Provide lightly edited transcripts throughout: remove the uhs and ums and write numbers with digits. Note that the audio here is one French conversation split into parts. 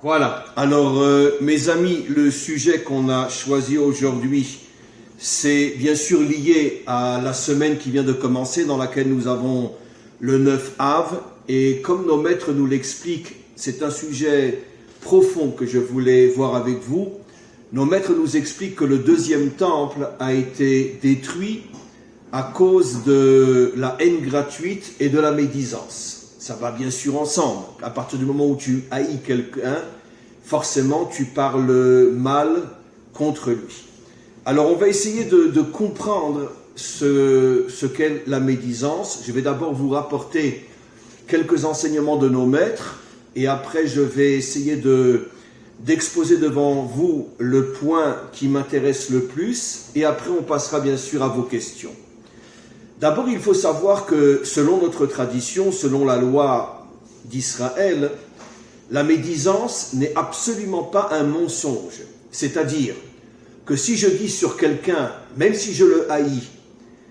Voilà, alors mes amis, le sujet qu'on a choisi aujourd'hui, c'est bien sûr lié à la semaine qui vient de commencer, dans laquelle nous avons le 9 Av, et comme nos maîtres nous l'expliquent, c'est un sujet profond que je voulais voir avec vous. Nos maîtres nous expliquent que le deuxième temple a été détruit à cause de la haine gratuite et de la médisance. Ça va bien sûr ensemble. À partir du moment où tu haïs quelqu'un, forcément tu parles mal contre lui. Alors on va essayer de comprendre ce qu'est la médisance. Je vais d'abord vous rapporter quelques enseignements de nos maîtres et après je vais essayer d'exposer devant vous le point qui m'intéresse le plus et après on passera bien sûr à vos questions. D'abord, il faut savoir que selon notre tradition, selon la loi d'Israël, la médisance n'est absolument pas un mensonge. C'est-à-dire que si je dis sur quelqu'un, même si je le haïs,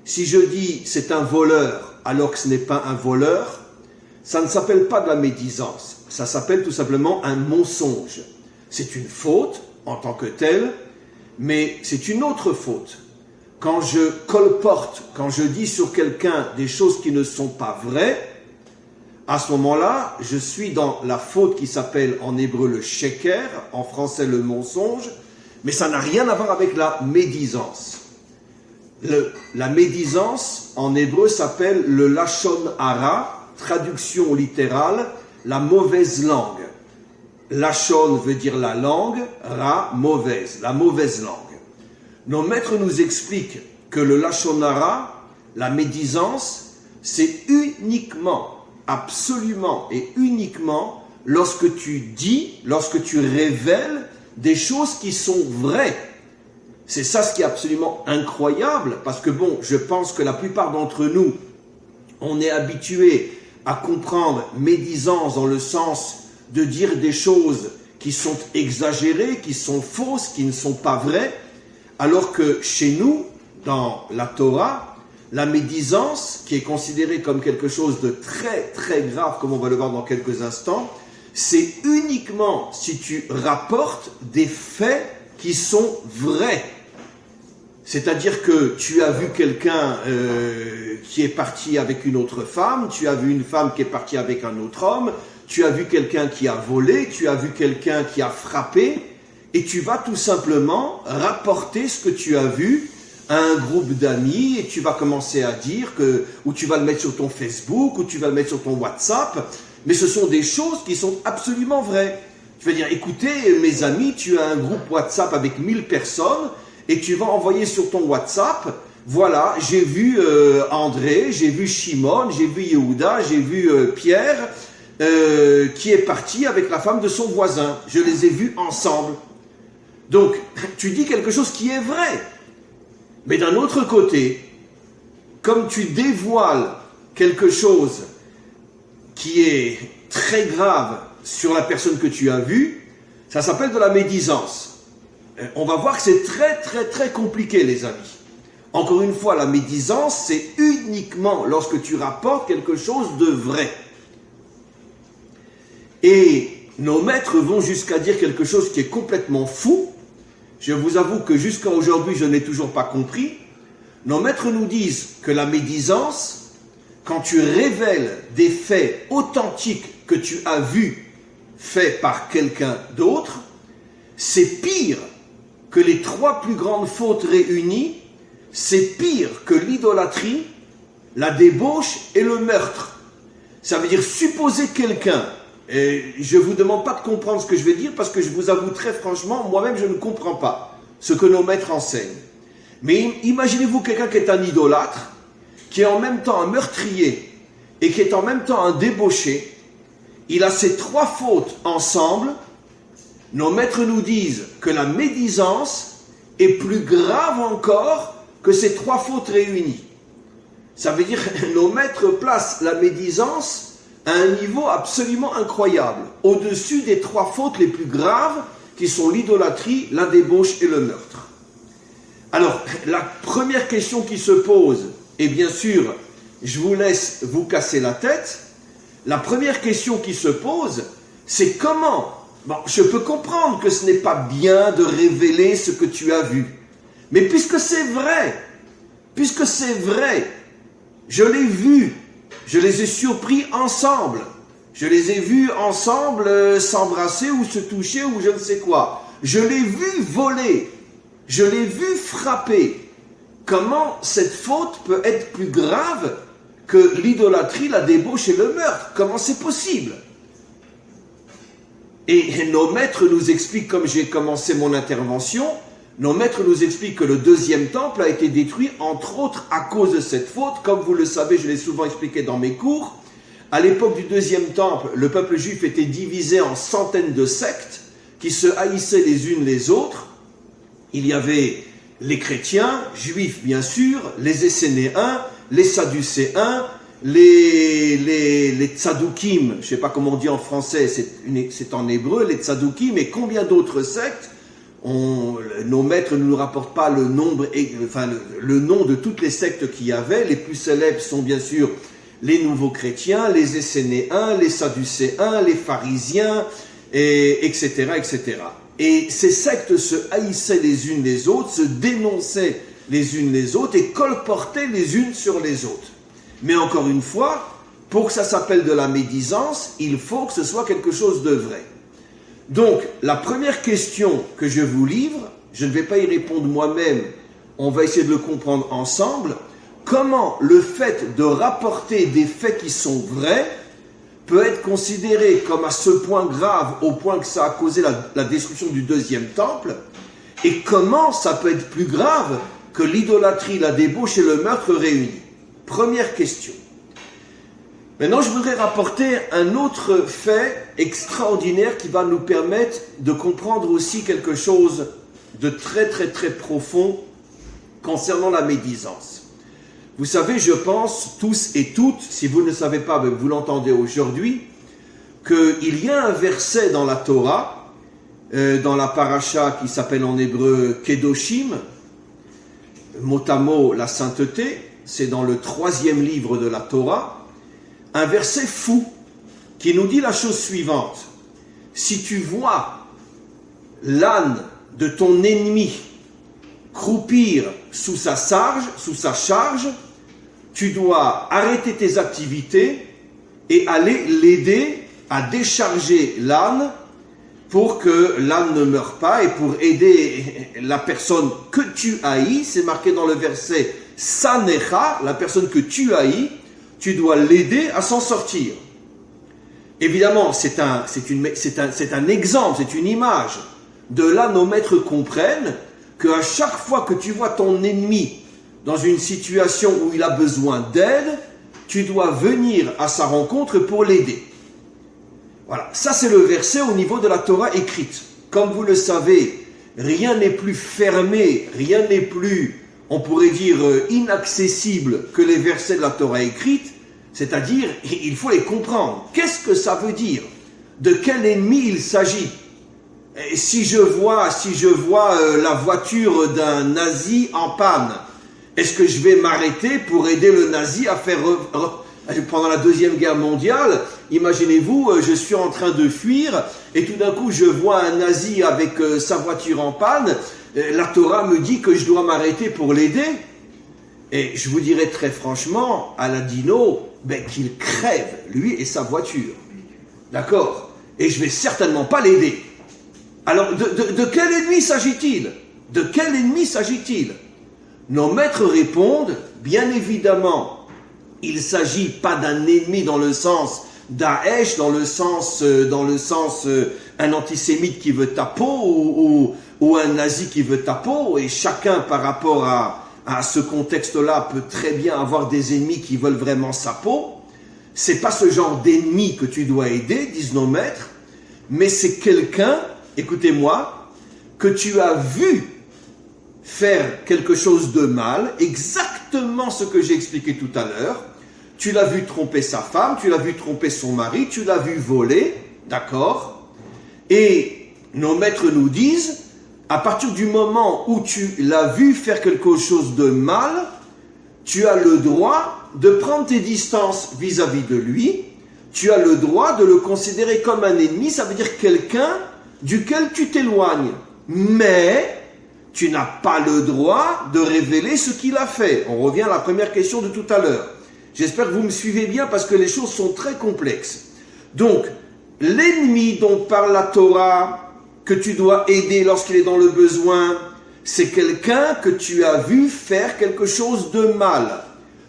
si je dis c'est un voleur alors que ce n'est pas un voleur, ça ne s'appelle pas de la médisance, ça s'appelle tout simplement un mensonge. C'est une faute en tant que telle, mais c'est une autre faute. Quand je colporte, quand je dis sur quelqu'un des choses qui ne sont pas vraies, à ce moment-là, je suis dans la faute qui s'appelle en hébreu le sheker, en français le mensonge, mais ça n'a rien à voir avec la médisance. La médisance en hébreu s'appelle le lashon hara, traduction littérale, la mauvaise langue. Lashon veut dire la langue, ra, mauvaise, la mauvaise langue. Nos maîtres nous expliquent que le lashon hara, la médisance, c'est uniquement, absolument et uniquement lorsque tu dis, lorsque tu révèles des choses qui sont vraies. C'est ça ce qui est absolument incroyable, parce que bon, je pense que la plupart d'entre nous, on est habitués à comprendre médisance dans le sens de dire des choses qui sont exagérées, qui sont fausses, qui ne sont pas vraies, alors que chez nous, dans la Torah, la médisance, qui est considérée comme quelque chose de très très grave, comme on va le voir dans quelques instants, c'est uniquement si tu rapportes des faits qui sont vrais. C'est-à-dire que tu as vu quelqu'un qui est parti avec une autre femme, tu as vu une femme qui est partie avec un autre homme, tu as vu quelqu'un qui a volé, tu as vu quelqu'un qui a frappé, et tu vas tout simplement rapporter ce que tu as vu à un groupe d'amis, et tu vas commencer à dire que, ou tu vas le mettre sur ton Facebook, ou tu vas le mettre sur ton WhatsApp, mais ce sont des choses qui sont absolument vraies. Tu vas dire, écoutez mes amis, tu as un groupe WhatsApp avec 1000 personnes, et tu vas envoyer sur ton WhatsApp, voilà, j'ai vu André, j'ai vu Shimon, j'ai vu Yehuda, j'ai vu Pierre, qui est parti avec la femme de son voisin. Je les ai vus ensemble. Donc, tu dis quelque chose qui est vrai. Mais d'un autre côté, comme tu dévoiles quelque chose qui est très grave sur la personne que tu as vue, ça s'appelle de la médisance. On va voir que c'est très très très compliqué, les amis. Encore une fois, la médisance, c'est uniquement lorsque tu rapportes quelque chose de vrai. Et nos maîtres vont jusqu'à dire quelque chose qui est complètement fou. Je vous avoue que jusqu'à aujourd'hui, je n'ai toujours pas compris. Nos maîtres nous disent que la médisance, quand tu révèles des faits authentiques que tu as vus faits par quelqu'un d'autre, c'est pire que les 3 plus grandes fautes réunies, c'est pire que l'idolâtrie, la débauche et le meurtre. Ça veut dire supposer quelqu'un. Et je ne vous demande pas de comprendre ce que je vais dire parce que je vous avoue très franchement, moi-même je ne comprends pas ce que nos maîtres enseignent. Mais imaginez-vous quelqu'un qui est un idolâtre, qui est en même temps un meurtrier et qui est en même temps un débauché. Il a ces 3 fautes ensemble. Nos maîtres nous disent que la médisance est plus grave encore que ces 3 fautes réunies. Ça veut dire que nos maîtres placent la médisance à un niveau absolument incroyable, au-dessus des 3 fautes les plus graves, qui sont l'idolâtrie, la débauche et le meurtre. Alors, la première question qui se pose, et bien sûr, je vous laisse vous casser la tête, la première question qui se pose, c'est comment Bon, je peux comprendre que ce n'est pas bien de révéler ce que tu as vu. Mais puisque c'est vrai, je l'ai vu, je les ai surpris ensemble. Je les ai vus ensemble s'embrasser ou se toucher ou je ne sais quoi. Je l'ai vu voler, je l'ai vu frapper. Comment cette faute peut être plus grave que l'idolâtrie, la débauche et le meurtre? Comment c'est possible? Et nos maîtres nous expliquent, comme j'ai commencé mon intervention, nos maîtres nous expliquent que le deuxième temple a été détruit, entre autres, à cause de cette faute. Comme vous le savez, je l'ai souvent expliqué dans mes cours, à l'époque du deuxième temple, le peuple juif était divisé en centaines de sectes qui se haïssaient les unes les autres. Il y avait les chrétiens, juifs bien sûr, les Essénéens, les Sadducéens, les Tzadoukim, je ne sais pas comment on dit en français, c'est en hébreu, les Tzadoukim, et combien d'autres sectes. Nos maîtres ne nous rapportent pas le nom de toutes les sectes qu'il y avait. Les plus célèbres sont bien sûr les nouveaux chrétiens, les Essénéens, les Sadducéens, les pharisiens, etc., etc. Et ces sectes se haïssaient les unes les autres, se dénonçaient les unes les autres et colportaient les unes sur les autres. Mais encore une fois, pour que ça s'appelle de la médisance, il faut que ce soit quelque chose de vrai. Donc, la première question que je vous livre, je ne vais pas y répondre moi-même, on va essayer de le comprendre ensemble. Comment le fait de rapporter des faits qui sont vrais peut être considéré comme à ce point grave, au point que ça a causé la destruction du deuxième temple, et comment ça peut être plus grave que l'idolâtrie, la débauche et le meurtre réunis. Première question. Maintenant, je voudrais rapporter un autre fait extraordinaire qui va nous permettre de comprendre aussi quelque chose de très très très profond concernant la médisance. Vous savez, je pense, tous et toutes, si vous ne le savez pas, mais vous l'entendez aujourd'hui, qu'il y a un verset dans la Torah, dans la paracha qui s'appelle en hébreu Kedoshim, mot à mot la sainteté, c'est dans le 3e livre de la Torah, un verset fou qui nous dit la chose suivante. Si tu vois l'âne de ton ennemi croupir sous sa charge, tu dois arrêter tes activités et aller l'aider à décharger l'âne pour que l'âne ne meure pas et pour aider la personne que tu haïs. C'est marqué dans le verset Sanecha, la personne que tu haïs, tu dois l'aider à s'en sortir. Évidemment, c'est un exemple, c'est une image. De là, nos maîtres comprennent qu'à chaque fois que tu vois ton ennemi dans une situation où il a besoin d'aide, tu dois venir à sa rencontre pour l'aider. Voilà, ça c'est le verset au niveau de la Torah écrite. Comme vous le savez, rien n'est plus fermé, rien n'est plus, on pourrait dire, inaccessible que les versets de la Torah écrite, c'est-à-dire, il faut les comprendre. Qu'est-ce que ça veut dire? De quel ennemi il s'agit? Si je vois la voiture d'un nazi en panne, est-ce que je vais m'arrêter pour aider le nazi à faire... Pendant la Deuxième Guerre mondiale, imaginez-vous, je suis en train de fuir et tout d'un coup je vois un nazi avec sa voiture en panne. La Torah me dit que je dois m'arrêter pour l'aider. Et je vous dirais très franchement, à la dino, qu'il crève, lui et sa voiture. D'accord? Et je vais certainement pas l'aider. Alors, de quel ennemi s'agit-il? De quel ennemi s'agit-il? Nos maîtres répondent, bien évidemment, il ne s'agit pas d'un ennemi dans le sens Daesh, dans le sens un antisémite qui veut ta peau ou un nazi qui veut ta peau, et chacun par rapport à ce contexte-là peut très bien avoir des ennemis qui veulent vraiment sa peau. C'est pas ce genre d'ennemi que tu dois aider, disent nos maîtres, mais c'est quelqu'un, écoutez-moi, que tu as vu faire quelque chose de mal, exactement ce que j'ai expliqué tout à l'heure. Tu l'as vu tromper sa femme, tu l'as vu tromper son mari, tu l'as vu voler, d'accord? Et nos maîtres nous disent, à partir du moment où tu l'as vu faire quelque chose de mal, tu as le droit de prendre tes distances vis-à-vis de lui, tu as le droit de le considérer comme un ennemi, ça veut dire quelqu'un duquel tu t'éloignes, mais tu n'as pas le droit de révéler ce qu'il a fait. On revient à la première question de tout à l'heure. J'espère que vous me suivez bien parce que les choses sont très complexes. Donc, l'ennemi dont parle la Torah, que tu dois aider lorsqu'il est dans le besoin, c'est quelqu'un que tu as vu faire quelque chose de mal.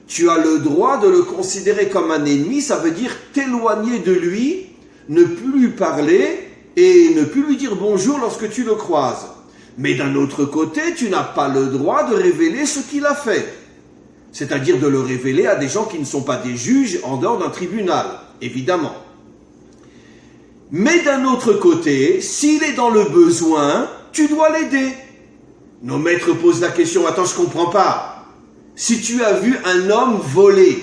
Tu as le droit de le considérer comme un ennemi, ça veut dire t'éloigner de lui, ne plus lui parler et ne plus lui dire bonjour lorsque tu le croises. Mais d'un autre côté, tu n'as pas le droit de révéler ce qu'il a fait. C'est-à-dire de le révéler à des gens qui ne sont pas des juges en dehors d'un tribunal, évidemment. Mais d'un autre côté, s'il est dans le besoin, tu dois l'aider. Nos maîtres posent la question, attends, je ne comprends pas. Si tu as vu un homme voler,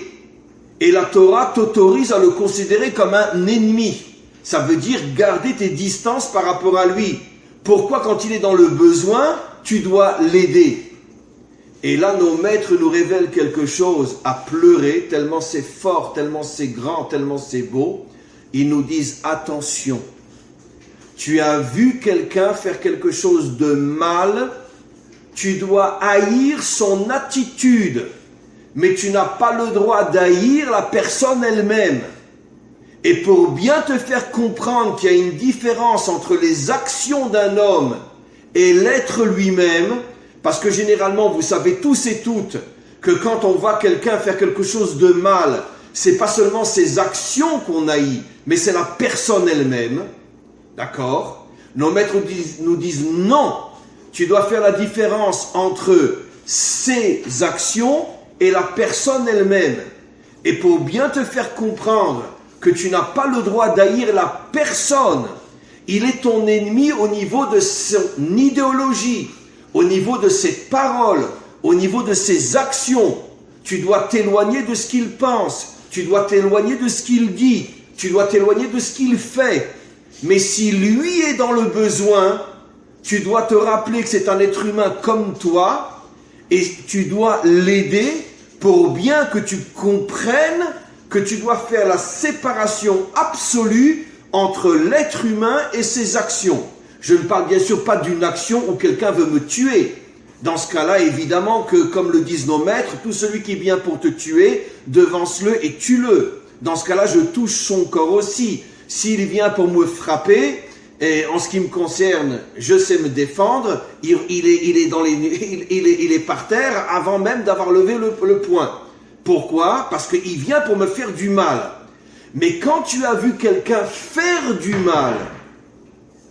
et la Torah t'autorise à le considérer comme un ennemi, ça veut dire garder tes distances par rapport à lui. Pourquoi, quand il est dans le besoin, tu dois l'aider? Et là, nos maîtres nous révèlent quelque chose à pleurer, tellement c'est fort, tellement c'est grand, tellement c'est beau. Ils nous disent, attention, tu as vu quelqu'un faire quelque chose de mal, tu dois haïr son attitude, mais tu n'as pas le droit d'haïr la personne elle-même. Et pour bien te faire comprendre qu'il y a une différence entre les actions d'un homme et l'être lui-même, parce que généralement, vous savez tous et toutes, que quand on voit quelqu'un faire quelque chose de mal, c'est pas seulement ses actions qu'on haït, mais c'est la personne elle-même. D'accord? Nos maîtres nous disent non, tu dois faire la différence entre ses actions et la personne elle-même. Et pour bien te faire comprendre que tu n'as pas le droit d'haïr la personne, il est ton ennemi au niveau de son idéologie, au niveau de ses paroles, au niveau de ses actions. Tu dois t'éloigner de ce qu'il pense, tu dois t'éloigner de ce qu'il dit, tu dois t'éloigner de ce qu'il fait. Mais si lui est dans le besoin, tu dois te rappeler que c'est un être humain comme toi et tu dois l'aider pour bien que tu comprennes que tu dois faire la séparation absolue entre l'être humain et ses actions. Je ne parle bien sûr pas d'une action où quelqu'un veut me tuer. Dans ce cas-là, évidemment que, comme le disent nos maîtres, tout celui qui vient pour te tuer, devance-le et tue-le. Dans ce cas-là, je touche son corps aussi. S'il vient pour me frapper, et en ce qui me concerne, je sais me défendre, il est par terre avant même d'avoir levé le poing. Pourquoi? Parce qu'il vient pour me faire du mal. Mais quand tu as vu quelqu'un faire du mal,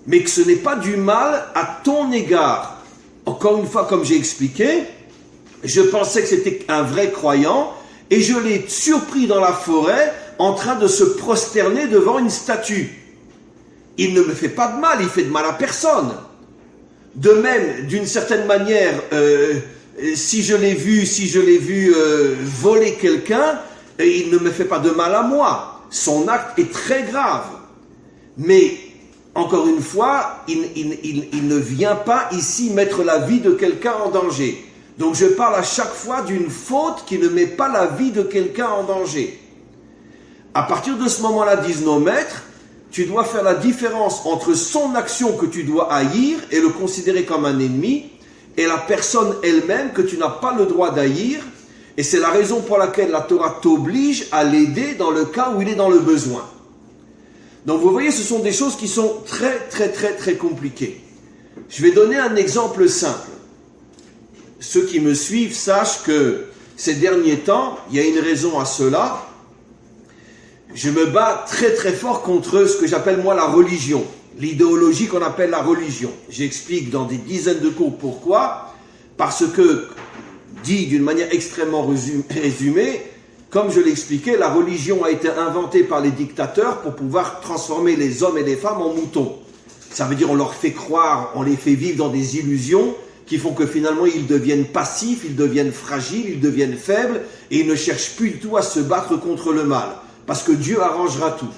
mais que ce n'est pas du mal à ton égard, encore une fois, comme j'ai expliqué, je pensais que c'était un vrai croyant et je l'ai surpris dans la forêt en train de se prosterner devant une statue. Il ne me fait pas de mal, il fait de mal à personne. De même, d'une certaine manière, si je l'ai vu voler quelqu'un, il ne me fait pas de mal à moi. Son acte est très grave. Mais, encore une fois, il ne vient pas ici mettre la vie de quelqu'un en danger. Donc je parle à chaque fois d'une faute qui ne met pas la vie de quelqu'un en danger. À partir de ce moment-là, disent nos maîtres, tu dois faire la différence entre son action que tu dois haïr et le considérer comme un ennemi, et la personne elle-même que tu n'as pas le droit d'haïr, et c'est la raison pour laquelle la Torah t'oblige à l'aider dans le cas où il est dans le besoin. Donc vous voyez, ce sont des choses qui sont très très très très compliquées. Je vais donner un exemple simple. Ceux qui me suivent sachent que ces derniers temps, il y a une raison à cela. Je me bats très très fort contre ce que j'appelle moi la religion, l'idéologie qu'on appelle la religion. J'explique dans des dizaines de cours pourquoi. Parce que, dit d'une manière extrêmement résumée, comme je l'expliquais, la religion a été inventée par les dictateurs pour pouvoir transformer les hommes et les femmes en moutons. Ça veut dire on leur fait croire, on les fait vivre dans des illusions qui font que finalement ils deviennent passifs, ils deviennent fragiles, ils deviennent faibles et ils ne cherchent plus du tout à se battre contre le mal. Parce que Dieu arrangera tout.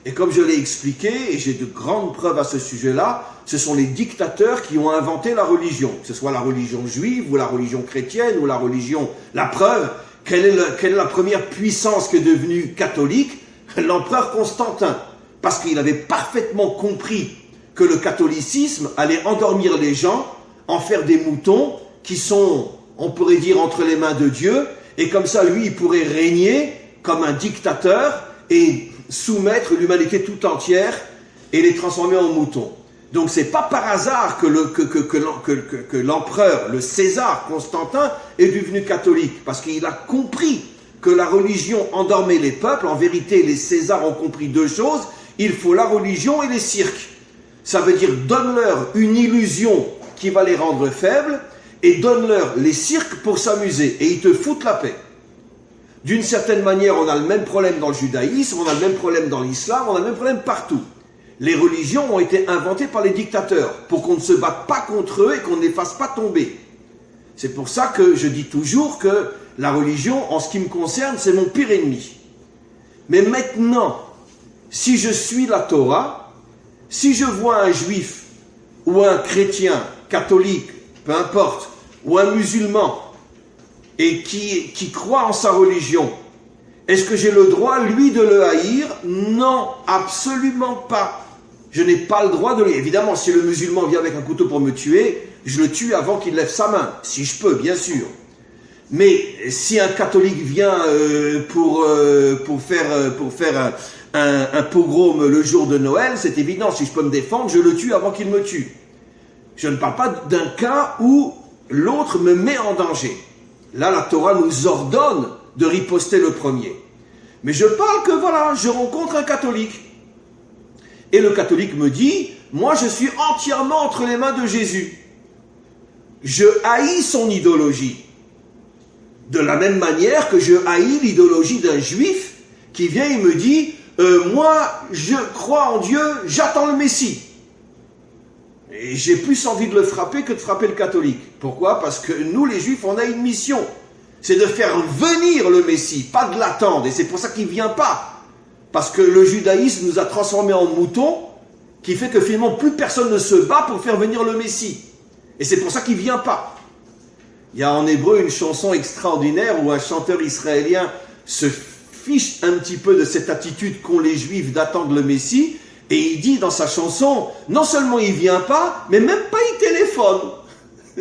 Et comme je l'ai expliqué, et j'ai de grandes preuves à ce sujet-là, ce sont les dictateurs qui ont inventé la religion. Que ce soit la religion juive, ou la religion chrétienne, ou la religion... La preuve, quelle est la première puissance qui est devenue catholique? L'empereur Constantin. Parce qu'il avait parfaitement compris que le catholicisme allait endormir les gens, en faire des moutons qui sont, on pourrait dire, entre les mains de Dieu, et comme ça, lui, il pourrait régner comme un dictateur et soumettre l'humanité tout entière et les transformer en moutons. Donc c'est pas par hasard que l'empereur, le César Constantin, est devenu catholique, parce qu'il a compris que la religion endormait les peuples. En vérité, les Césars ont compris deux choses: il faut la religion et les cirques. Ça veut dire donne-leur une illusion qui va les rendre faibles, et donne-leur les cirques pour s'amuser, et ils te foutent la paix. D'une certaine manière, on a le même problème dans le judaïsme, on a le même problème dans l'islam, on a le même problème partout. Les religions ont été inventées par les dictateurs pour qu'on ne se batte pas contre eux et qu'on ne les fasse pas tomber. C'est pour ça que je dis toujours que la religion, en ce qui me concerne, c'est mon pire ennemi. Mais maintenant, si je suis la Torah, si je vois un juif ou un chrétien, catholique, peu importe, ou un musulman, et qui croit en sa religion, est-ce que j'ai le droit, lui, de le haïr? Non, absolument pas. Je n'ai pas le droit de le... Évidemment, si le musulman vient avec un couteau pour me tuer, je le tue avant qu'il lève sa main, si je peux, bien sûr. Mais si un catholique vient pour faire un pogrom le jour de Noël, c'est évident, si je peux me défendre, je le tue avant qu'il me tue. Je ne parle pas d'un cas où l'autre me met en danger. Là, la Torah nous ordonne de riposter le premier. Mais je parle que voilà, je rencontre un catholique. Et le catholique me dit, moi je suis entièrement entre les mains de Jésus. Je haïs son idéologie. De la même manière que je haïs l'idéologie d'un juif qui vient et me dit, moi je crois en Dieu, j'attends le Messie. Et j'ai plus envie de le frapper que de frapper le catholique. Pourquoi? Parce que nous les juifs, on a une mission. C'est de faire venir le Messie, pas de l'attendre. Et c'est pour ça qu'il ne vient pas. Parce que le judaïsme nous a transformés en moutons, qui fait que finalement plus personne ne se bat pour faire venir le Messie. Et c'est pour ça qu'il ne vient pas. Il y a en hébreu une chanson extraordinaire où un chanteur israélien se fiche un petit peu de cette attitude qu'ont les juifs d'attendre le Messie. Et il dit dans sa chanson, non seulement il ne vient pas, mais même pas il téléphone.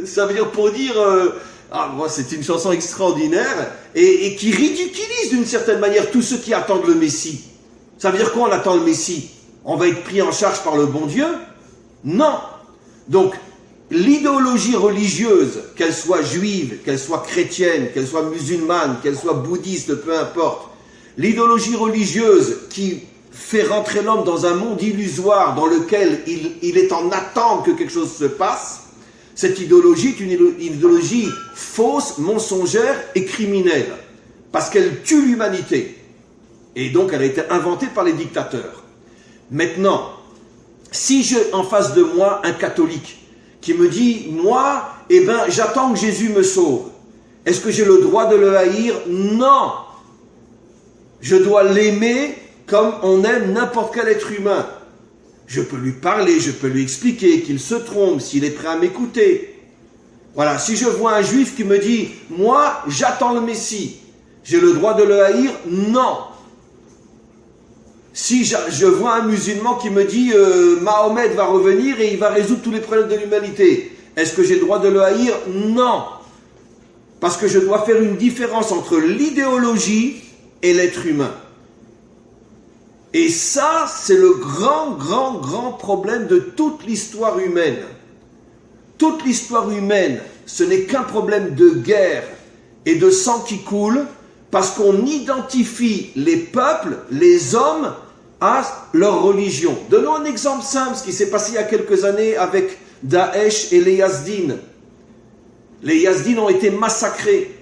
Ça veut dire pour dire... c'est une chanson extraordinaire et qui ridiculise d'une certaine manière tous ceux qui attendent le Messie. Ça veut dire quoi, on attend le Messie? On va être pris en charge par le bon Dieu? Non. Donc, l'idéologie religieuse, qu'elle soit juive, qu'elle soit chrétienne, qu'elle soit musulmane, qu'elle soit bouddhiste, peu importe, l'idéologie religieuse qui fait rentrer l'homme dans un monde illusoire dans lequel il est en attente que quelque chose se passe, cette idéologie est une idéologie fausse, mensongère et criminelle, parce qu'elle tue l'humanité. Et donc elle a été inventée par les dictateurs. Maintenant, si j'ai en face de moi un catholique qui me dit, moi, j'attends que Jésus me sauve, est-ce que j'ai le droit de le haïr? Non. Je dois l'aimer comme on aime n'importe quel être humain. Je peux lui parler, je peux lui expliquer qu'il se trompe, s'il est prêt à m'écouter. Voilà, si je vois un juif qui me dit « Moi, j'attends le Messie », j'ai le droit de le haïr? Non. Si je vois un musulman qui me dit « Mahomet va revenir et il va résoudre tous les problèmes de l'humanité », est-ce que j'ai le droit de le haïr? Non. Parce que je dois faire une différence entre l'idéologie et l'être humain. Et ça, c'est le grand problème de toute l'histoire humaine. Toute l'histoire humaine, ce n'est qu'un problème de guerre et de sang qui coule, parce qu'on identifie les peuples, les hommes, à leur religion. Donnons un exemple simple, ce qui s'est passé il y a quelques années avec Daesh et les Yazdines. Les Yazdines ont été massacrés.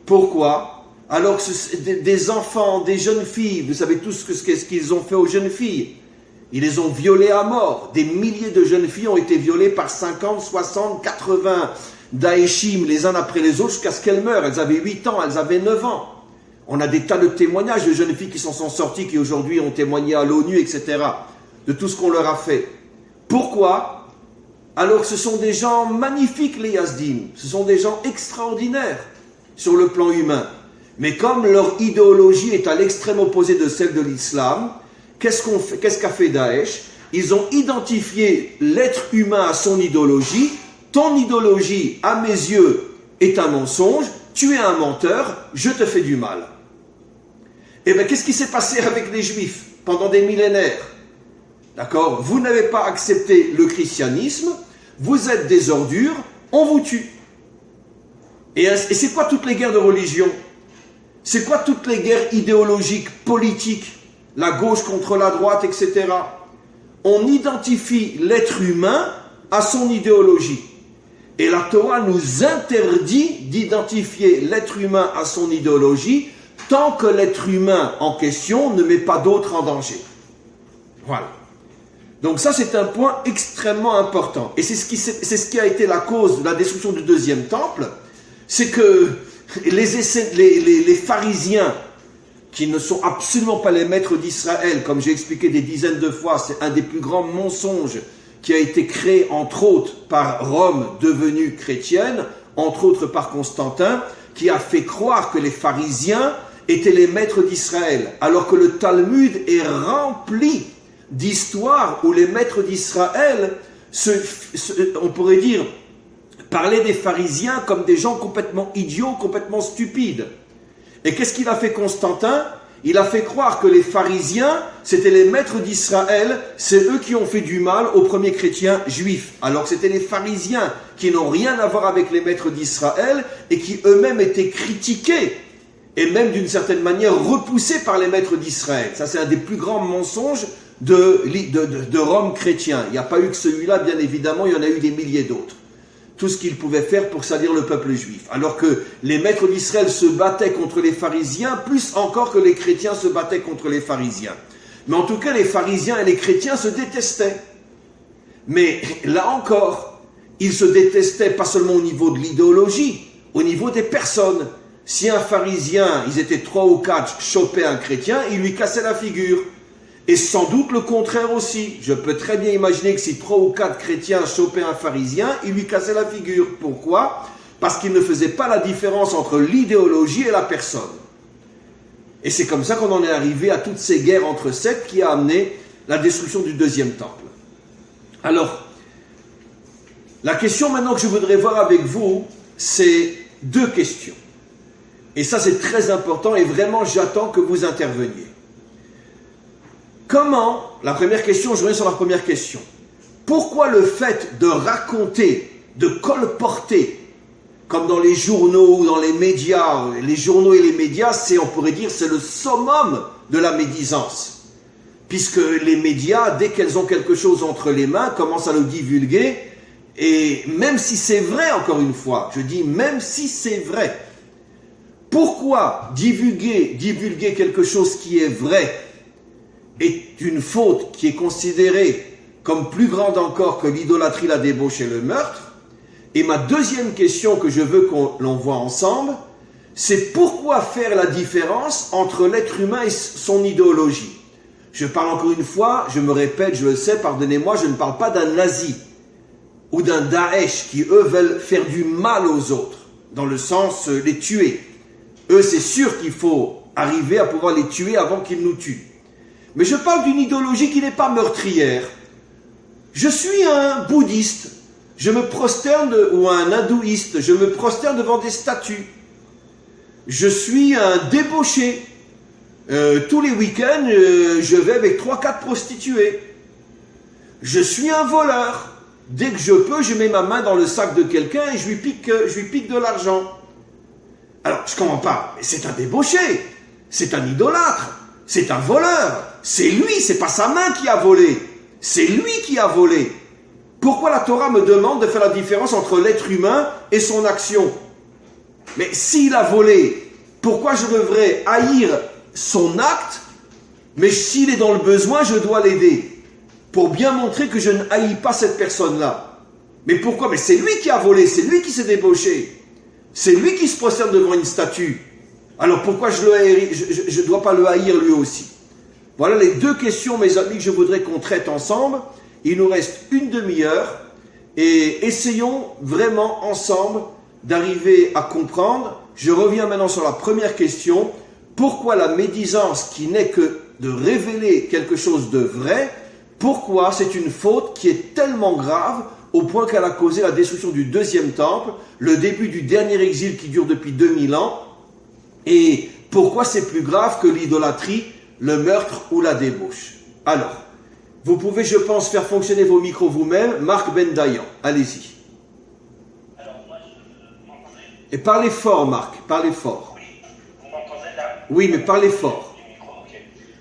Pourquoi ? Alors que des enfants, des jeunes filles, vous savez tous ce qu'ils ont fait aux jeunes filles. Ils les ont violées à mort. Des milliers de jeunes filles ont été violées par 50, 60, 80 Daeshim, les uns après les autres, jusqu'à ce qu'elles meurent. Elles avaient 8 ans, elles avaient 9 ans. On a des tas de témoignages de jeunes filles qui s'en sont sorties, qui aujourd'hui ont témoigné à l'ONU, etc. de tout ce qu'on leur a fait. Pourquoi ? Alors que ce sont des gens magnifiques, les Yazdines. Ce sont des gens extraordinaires sur le plan humain. Mais comme leur idéologie est à l'extrême opposé de celle de l'islam, qu'est-ce qu'a fait Daesh? ils ont identifié l'être humain à son idéologie. Ton idéologie, à mes yeux, est un mensonge. Tu es un menteur, je te fais du mal. Eh bien, qu'est-ce qui s'est passé avec les Juifs pendant des millénaires? D'accord? Vous n'avez pas accepté le christianisme, vous êtes des ordures, on vous tue. Et c'est quoi toutes les guerres de religion? C'est quoi toutes les guerres idéologiques, politiques? La gauche contre la droite, etc. On identifie l'être humain à son idéologie. Et la Torah nous interdit d'identifier l'être humain à son idéologie tant que l'être humain en question ne met pas d'autres en danger. Voilà. Donc ça, c'est un point extrêmement important. Et c'est ce qui a été la cause de la destruction du deuxième temple. C'est que les pharisiens, qui ne sont absolument pas les maîtres d'Israël, comme j'ai expliqué des dizaines de fois, c'est un des plus grands mensonges qui a été créé, entre autres, par Rome devenue chrétienne, entre autres par Constantin, qui a fait croire que les pharisiens étaient les maîtres d'Israël, alors que le Talmud est rempli d'histoires où les maîtres d'Israël, on pourrait dire, parlaient des pharisiens comme des gens complètement idiots, complètement stupides. Et qu'est-ce qu'il a fait Constantin? Il a fait croire que les pharisiens, c'était les maîtres d'Israël, c'est eux qui ont fait du mal aux premiers chrétiens juifs, alors que c'était les pharisiens qui n'ont rien à voir avec les maîtres d'Israël et qui eux-mêmes étaient critiqués et même d'une certaine manière repoussés par les maîtres d'Israël. Ça, c'est un des plus grands mensonges de Rome chrétien. Il n'y a pas eu que celui-là, bien évidemment, il y en a eu des milliers d'autres. Tout ce qu'ils pouvaient faire pour salir le peuple juif. Alors que les maîtres d'Israël se battaient contre les pharisiens, plus encore que les chrétiens se battaient contre les pharisiens. Mais en tout cas, les pharisiens et les chrétiens se détestaient. Mais là encore, ils se détestaient pas seulement au niveau de l'idéologie, au niveau des personnes. Si un pharisien, ils étaient 3 ou 4, chopait un chrétien, il lui cassait la figure. Et sans doute le contraire aussi. Je peux très bien imaginer que si 3 ou 4 chrétiens chopaient un pharisien, ils lui cassaient la figure. Pourquoi? Parce qu'ils ne faisaient pas la différence entre l'idéologie et la personne. Et c'est comme ça qu'on en est arrivé à toutes ces guerres entre sectes qui a amené la destruction du deuxième temple. Alors, la question maintenant que je voudrais voir avec vous, c'est 2 questions. Et ça c'est très important et vraiment j'attends que vous interveniez. Comment, la première question, je reviens sur la première question. Pourquoi le fait de raconter, de colporter, comme dans les journaux ou dans les médias, les journaux et les médias, on pourrait dire, c'est le summum de la médisance. Puisque les médias, dès qu'elles ont quelque chose entre les mains, commencent à le divulguer. Et même si c'est vrai, encore une fois, je dis même si c'est vrai, pourquoi divulguer quelque chose qui est vrai est une faute qui est considérée comme plus grande encore que l'idolâtrie, la débauche et le meurtre? Et ma deuxième question que je veux qu'on voit ensemble, c'est pourquoi faire la différence entre l'être humain et son idéologie? Je parle encore une fois, je me répète, je le sais, pardonnez-moi, je ne parle pas d'un nazi ou d'un Daesh qui, eux, veulent faire du mal aux autres, dans le sens les tuer. Eux, c'est sûr qu'il faut arriver à pouvoir les tuer avant qu'ils nous tuent. Mais je parle d'une idéologie qui n'est pas meurtrière. Je suis un bouddhiste, je me prosterne, ou un hindouiste, je me prosterne devant des statues. Je suis un débauché. Tous les week-ends, je vais avec 3-4 prostituées. Je suis un voleur. Dès que je peux, je mets ma main dans le sac de quelqu'un et je lui pique de l'argent. Alors, je ne comprends pas, mais c'est un débauché, c'est un idolâtre, c'est un voleur. C'est lui, c'est pas sa main qui a volé. C'est lui qui a volé. Pourquoi la Torah me demande de faire la différence entre l'être humain et son action? Mais s'il a volé, pourquoi je devrais haïr son acte, mais s'il est dans le besoin, je dois l'aider? Pour bien montrer que je ne haïs pas cette personne-là. Mais pourquoi? Mais c'est lui qui a volé, c'est lui qui s'est débauché. C'est lui qui se prosterne devant une statue. Alors pourquoi je ne dois pas le haïr lui aussi? Voilà les 2 questions, mes amis, que je voudrais qu'on traite ensemble. Il nous reste une demi-heure et essayons vraiment ensemble d'arriver à comprendre. Je reviens maintenant sur la première question. Pourquoi la médisance qui n'est que de révéler quelque chose de vrai, Pourquoi c'est une faute qui est tellement grave au point qu'elle a causé la destruction du deuxième temple, le début du dernier exil qui dure depuis 2000 ans, et pourquoi c'est plus grave que l'idolâtrie, le meurtre ou la débauche. Alors, vous pouvez, je pense, faire fonctionner vos micros vous-même. Marc Bendayan, allez-y. Alors, moi, vous m'entendez? Et parlez fort, Marc, parlez fort. Oui, vous m'entendez là? Oui, mais parlez fort. Du micro, ok.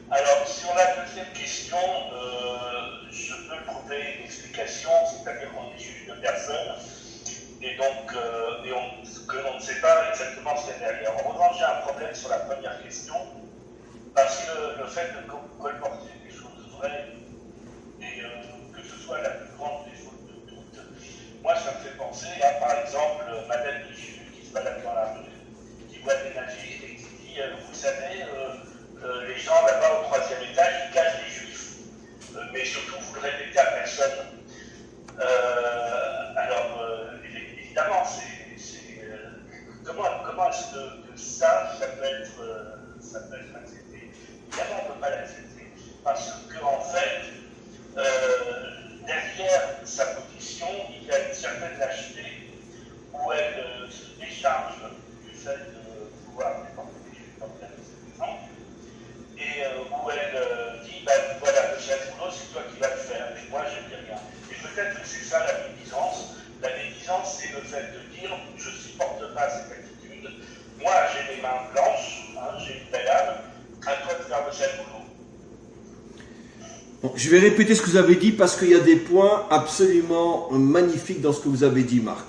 Alors, sur la deuxième question, je peux trouver une explication, c'est-à-dire qu'on est juge de personne, et donc, que l'on ne sait pas exactement ce qu'il y a derrière. En revanche, j'ai un problème sur la première question, parce que le fait de colporter des choses vraies, et que ce soit la plus grande des fautes de toutes, moi, ça me fait penser à, par exemple, Madame de Jésus qui se balade dans la rue, qui voit des navires et qui dit vous savez, les gens là-bas au 3e étage, ils cachent les juifs. Mais surtout, vous le répétez à personne. Alors, évidemment, comment est-ce que ça peut être accepté? Évidemment, on ne peut pas l'accepter. Parce qu'en fait, derrière sa position, il y a une certaine lâcheté où elle se décharge du fait de pouvoir déporter des juifs comme exemple, et où elle dit voilà, le chef boulot, c'est toi qui vas le faire, mais moi je ne dis rien. Et peut-être que c'est ça la médisance. La médisance, c'est le fait de dire je ne supporte pas cette attitude, moi j'ai les mains blanches, j'ai une belle âme, à toi de faire le chef boulot. Bon, je vais répéter ce que vous avez dit parce qu'il y a des points absolument magnifiques dans ce que vous avez dit, Marc.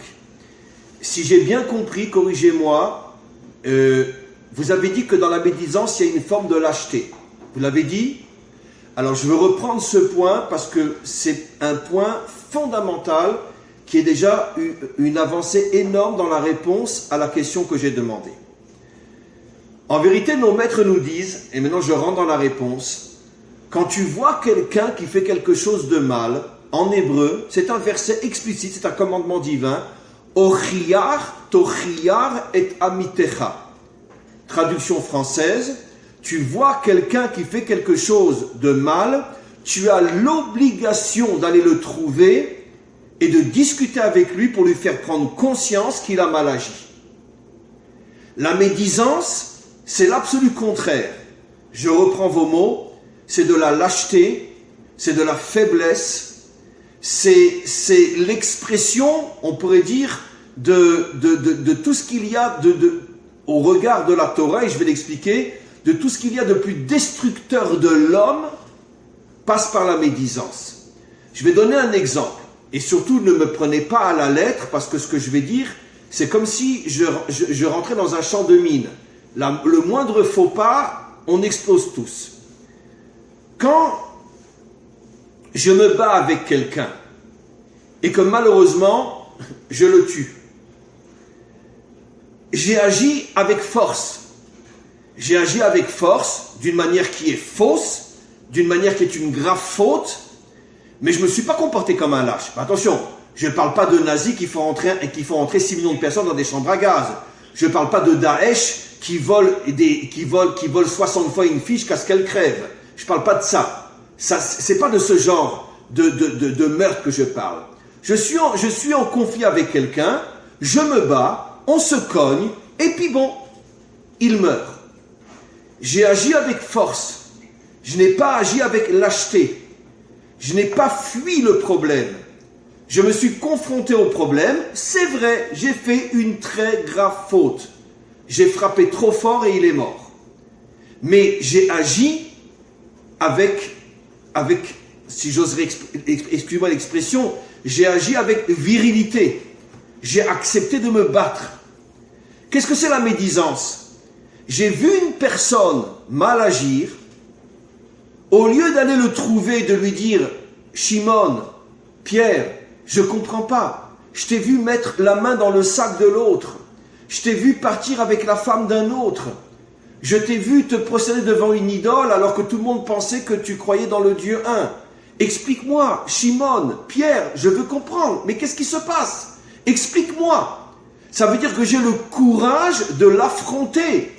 Si j'ai bien compris, corrigez-moi, vous avez dit que dans la médisance, il y a une forme de lâcheté. Vous l'avez dit? Alors je veux reprendre ce point parce que c'est un point fondamental qui est déjà une avancée énorme dans la réponse à la question que j'ai demandée. En vérité, nos maîtres nous disent, et maintenant je rentre dans la réponse, quand tu vois quelqu'un qui fait quelque chose de mal, en hébreu, c'est un verset explicite, c'est un commandement divin, Ochiyar, tochiyar et amitecha. Traduction française, tu vois quelqu'un qui fait quelque chose de mal, tu as l'obligation d'aller le trouver et de discuter avec lui pour lui faire prendre conscience qu'il a mal agi. La médisance, c'est l'absolu contraire. Je reprends vos mots. C'est de la lâcheté, c'est de la faiblesse, c'est l'expression, on pourrait dire, de tout ce qu'il y a au regard de la Torah, et je vais l'expliquer, de tout ce qu'il y a de plus destructeur de l'homme, passe par la médisance. Je vais donner un exemple, et surtout ne me prenez pas à la lettre, parce que ce que je vais dire, c'est comme si je rentrais dans un champ de mine. Le moindre faux pas, on explose tous. Quand je me bats avec quelqu'un et que malheureusement je le tue, j'ai agi avec force. J'ai agi avec force d'une manière qui est fausse, d'une manière qui est une grave faute, mais je ne me suis pas comporté comme un lâche. Attention, je ne parle pas de nazis qui font entrer 6 millions de personnes dans des chambres à gaz. Je ne parle pas de Daesh qui vole 60 fois une fille jusqu'à ce qu'elle crève. Je ne parle pas de ça. C'est pas de ce genre de meurtre que je parle. Je suis en conflit avec quelqu'un, je me bats, on se cogne, et puis bon, il meurt. J'ai agi avec force. Je n'ai pas agi avec lâcheté. Je n'ai pas fui le problème. Je me suis confronté au problème. C'est vrai, j'ai fait une très grave faute. J'ai frappé trop fort et il est mort. Mais j'ai agi avec, si j'oserais excusez-moi l'expression, j'ai agi avec virilité. J'ai accepté de me battre. Qu'est-ce que c'est la médisance? J'ai vu une personne mal agir, au lieu d'aller le trouver et de lui dire « Shimon, Pierre, je ne comprends pas. Je t'ai vu mettre la main dans le sac de l'autre. Je t'ai vu partir avec la femme d'un autre. Je t'ai vu te procéder devant une idole alors que tout le monde pensait que tu croyais dans le Dieu un. Explique-moi, Shimon, Pierre, je veux comprendre. Mais qu'est-ce qui se passe? Explique-moi. Ça veut dire que j'ai le courage de l'affronter.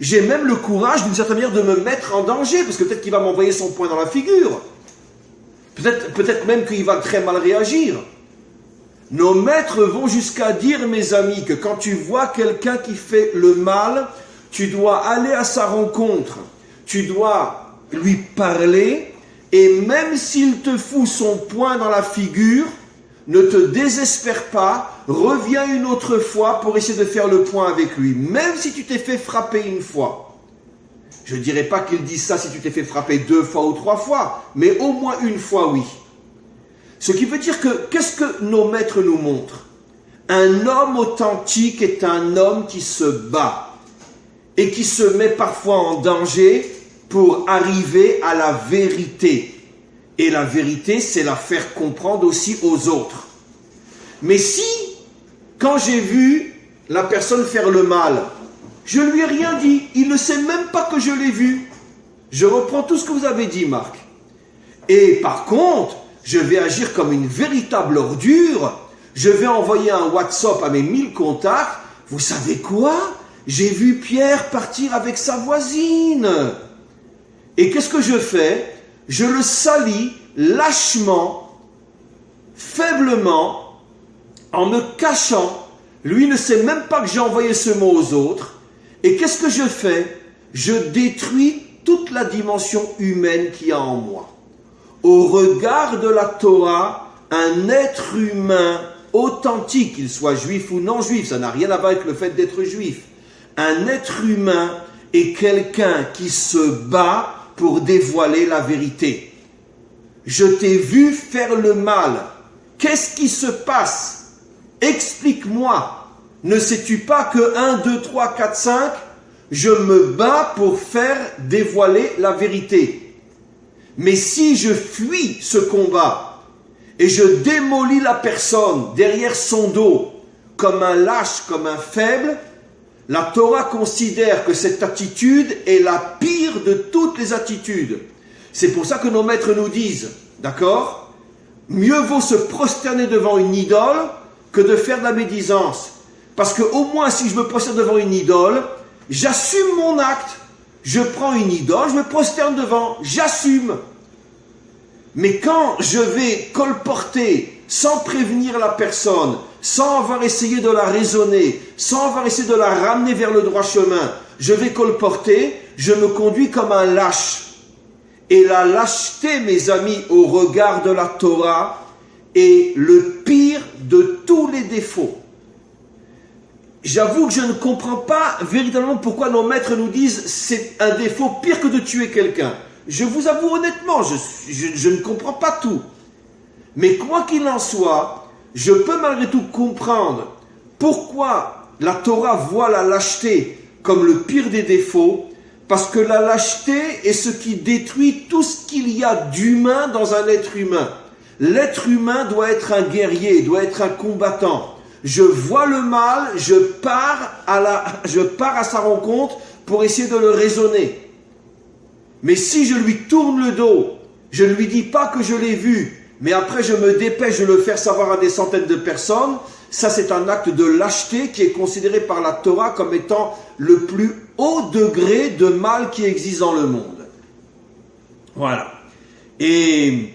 J'ai même le courage, d'une certaine manière, de me mettre en danger, parce que peut-être qu'il va m'envoyer son poing dans la figure. Peut-être même qu'il va très mal réagir. Nos maîtres vont jusqu'à dire, mes amis, que quand tu vois quelqu'un qui fait le mal, tu dois aller à sa rencontre, tu dois lui parler, et même s'il te fout son poing dans la figure, ne te désespère pas, reviens une autre fois pour essayer de faire le point avec lui, même si tu t'es fait frapper une fois. Je ne dirais pas qu'il dit ça si tu t'es fait frapper 2 fois ou 3 fois, mais au moins une fois, oui. Ce qui veut dire que, qu'est-ce que nos maîtres nous montrent? Un homme authentique est un homme qui se bat et qui se met parfois en danger pour arriver à la vérité. Et la vérité, c'est la faire comprendre aussi aux autres. Mais si, quand j'ai vu la personne faire le mal, je ne lui ai rien dit, il ne sait même pas que je l'ai vu. Je reprends tout ce que vous avez dit, Marc. Et par contre, je vais agir comme une véritable ordure. Je vais envoyer un WhatsApp à mes 1000 contacts. Vous savez quoi? J'ai vu Pierre partir avec sa voisine. Et qu'est-ce que je fais? Je le salis lâchement, faiblement, en me cachant. Lui ne sait même pas que j'ai envoyé ce mot aux autres. Et qu'est-ce que je fais? Je détruis toute la dimension humaine qu'il y a en moi. Au regard de la Torah, un être humain authentique, qu'il soit juif ou non juif, ça n'a rien à voir avec le fait d'être juif. Un être humain est quelqu'un qui se bat pour dévoiler la vérité. Je t'ai vu faire le mal. Qu'est-ce qui se passe? Explique-moi. Ne sais-tu pas que 1, 2, 3, 4, 5, je me bats pour faire dévoiler la vérité. Mais si je fuis ce combat et je démolis la personne derrière son dos comme un lâche, comme un faible, la Torah considère que cette attitude est la pire de toutes les attitudes. C'est pour ça que nos maîtres nous disent, d'accord, mieux vaut se prosterner devant une idole que de faire de la médisance. Parce que au moins si je me prosterne devant une idole, j'assume mon acte. Je prends une idole, je me prosterne devant, j'assume. Mais quand je vais colporter sans prévenir la personne, sans avoir essayé de la raisonner, sans avoir essayé de la ramener vers le droit chemin, je vais colporter, je me conduis comme un lâche. Et la lâcheté, mes amis, au regard de la Torah, est le pire de tous les défauts. J'avoue que je ne comprends pas véritablement pourquoi nos maîtres nous disent c'est un défaut pire que de tuer quelqu'un. Je vous avoue honnêtement, je ne comprends pas tout. Mais quoi qu'il en soit, je peux malgré tout comprendre pourquoi la Torah voit la lâcheté comme le pire des défauts, parce que la lâcheté est ce qui détruit tout ce qu'il y a d'humain dans un être humain. L'être humain doit être un guerrier, doit être un combattant. Je vois le mal, je pars à sa rencontre pour essayer de le raisonner. Mais si je lui tourne le dos, je ne lui dis pas que je l'ai vu, mais après je me dépêche de le faire savoir à des centaines de personnes, ça c'est un acte de lâcheté qui est considéré par la Torah comme étant le plus haut degré de mal qui existe dans le monde. Voilà. Et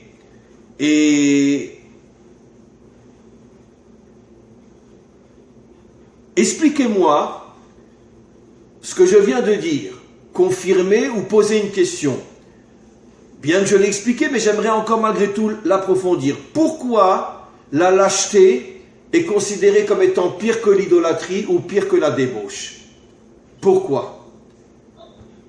expliquez-moi ce que je viens de dire, confirmer ou poser une question. Bien que je l'ai expliqué, mais j'aimerais encore malgré tout l'approfondir. Pourquoi la lâcheté est considérée comme étant pire que l'idolâtrie ou pire que la débauche? Pourquoi?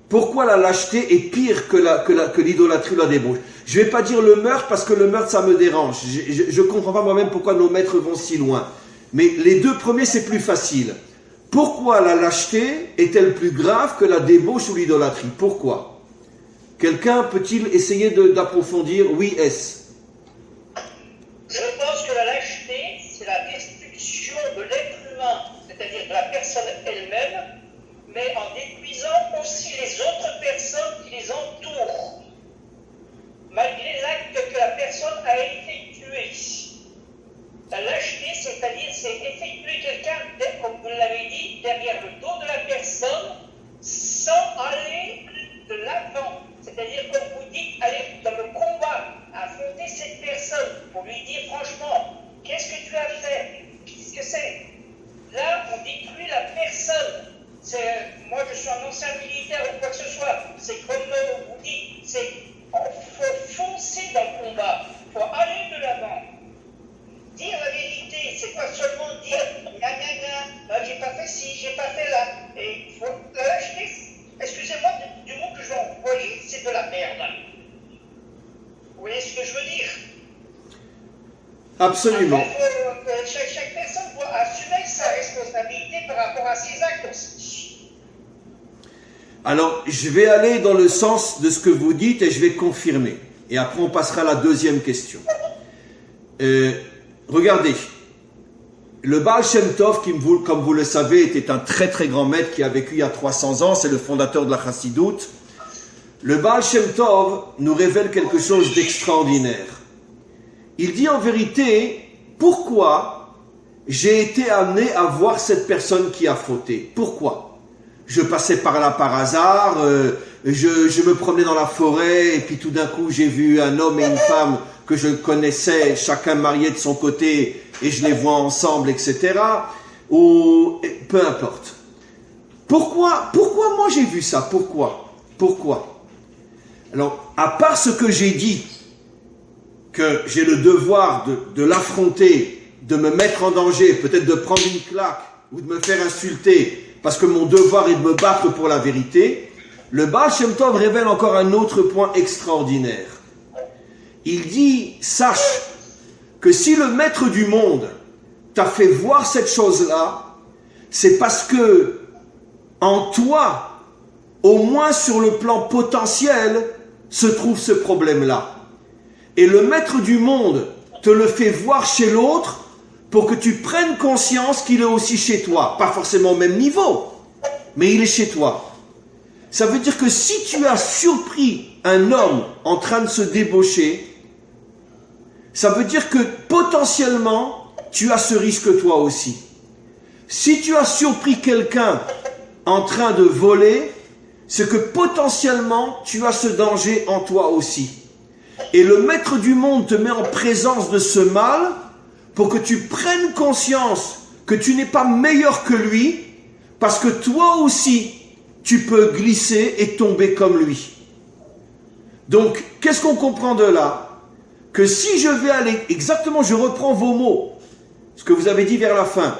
Pourquoi la lâcheté est pire que l'idolâtrie ou la débauche? Je ne vais pas dire le meurtre parce que le meurtre ça me dérange. Je ne comprends pas moi-même pourquoi nos maîtres vont si loin. Mais les deux premiers c'est plus facile. Pourquoi la lâcheté est-elle plus grave que la débauche ou l'idolâtrie? Pourquoi? Quelqu'un peut-il essayer d'approfondir? Oui, S. Je pense que la lâcheté, c'est la destruction de l'être humain, c'est-à-dire de la personne elle-même, mais en détruisant aussi les autres personnes qui les entourent, malgré l'acte que la personne a effectué. La lâcheté, c'est-à-dire, c'est effectuer quelqu'un, comme vous l'avez dit, derrière le dos de la personne, sans aller de l'avant. C'est-à-dire, comme vous dites, aller dans le combat, à affronter cette personne pour lui dire franchement, qu'est-ce que tu as fait? Qu'est-ce que c'est? Là, on détruit la personne. Moi, je suis un ancien militaire ou quoi que ce soit. C'est comme vous dites, faut foncer dans le combat. Faut aller de l'avant. Dire la vérité, c'est pas seulement dire j'ai pas fait ci, j'ai pas fait là. Et faut la lâcheté, excusez-moi du mot que je vais employer, c'est de la merde. Vous voyez ce que je veux dire? Absolument. Après, chaque personne doit assumer sa responsabilité par rapport à ses actes aussi. Alors, je vais aller dans le sens de ce que vous dites et je vais confirmer. Et après, on passera à la deuxième question. Regardez, le Baal Shem Tov, comme vous le savez, était un très très grand maître qui a vécu il y a 300 ans, c'est le fondateur de la Chassidoute. Le Baal Shem Tov nous révèle quelque chose d'extraordinaire. Il dit en vérité, pourquoi j'ai été amené à voir cette personne qui a fauté? Pourquoi? Je passais par là par hasard, je me promenais dans la forêt et puis tout d'un coup j'ai vu un homme et une femme que je connaissais, chacun marié de son côté et je les vois ensemble, etc. Ou peu importe. Pourquoi moi j'ai vu ça? Pourquoi? Alors, à part ce que j'ai dit, que j'ai le devoir de l'affronter, de me mettre en danger, peut-être de prendre une claque ou de me faire insulter, parce que mon devoir est de me battre pour la vérité, le Baal Shem Tov révèle encore un autre point extraordinaire. Il dit, sache que si le maître du monde t'a fait voir cette chose-là, c'est parce que en toi, au moins sur le plan potentiel, se trouve ce problème-là. Et le maître du monde te le fait voir chez l'autre pour que tu prennes conscience qu'il est aussi chez toi. Pas forcément au même niveau, mais il est chez toi. Ça veut dire que si tu as surpris un homme en train de se débaucher, ça veut dire que potentiellement, tu as ce risque toi aussi. Si tu as surpris quelqu'un en train de voler, c'est que potentiellement, tu as ce danger en toi aussi. Et le maître du monde te met en présence de ce mal pour que tu prennes conscience que tu n'es pas meilleur que lui, parce que toi aussi, tu peux glisser et tomber comme lui. Donc, qu'est-ce qu'on comprend de là? Que si je vais aller, exactement, je reprends vos mots, ce que vous avez dit vers la fin,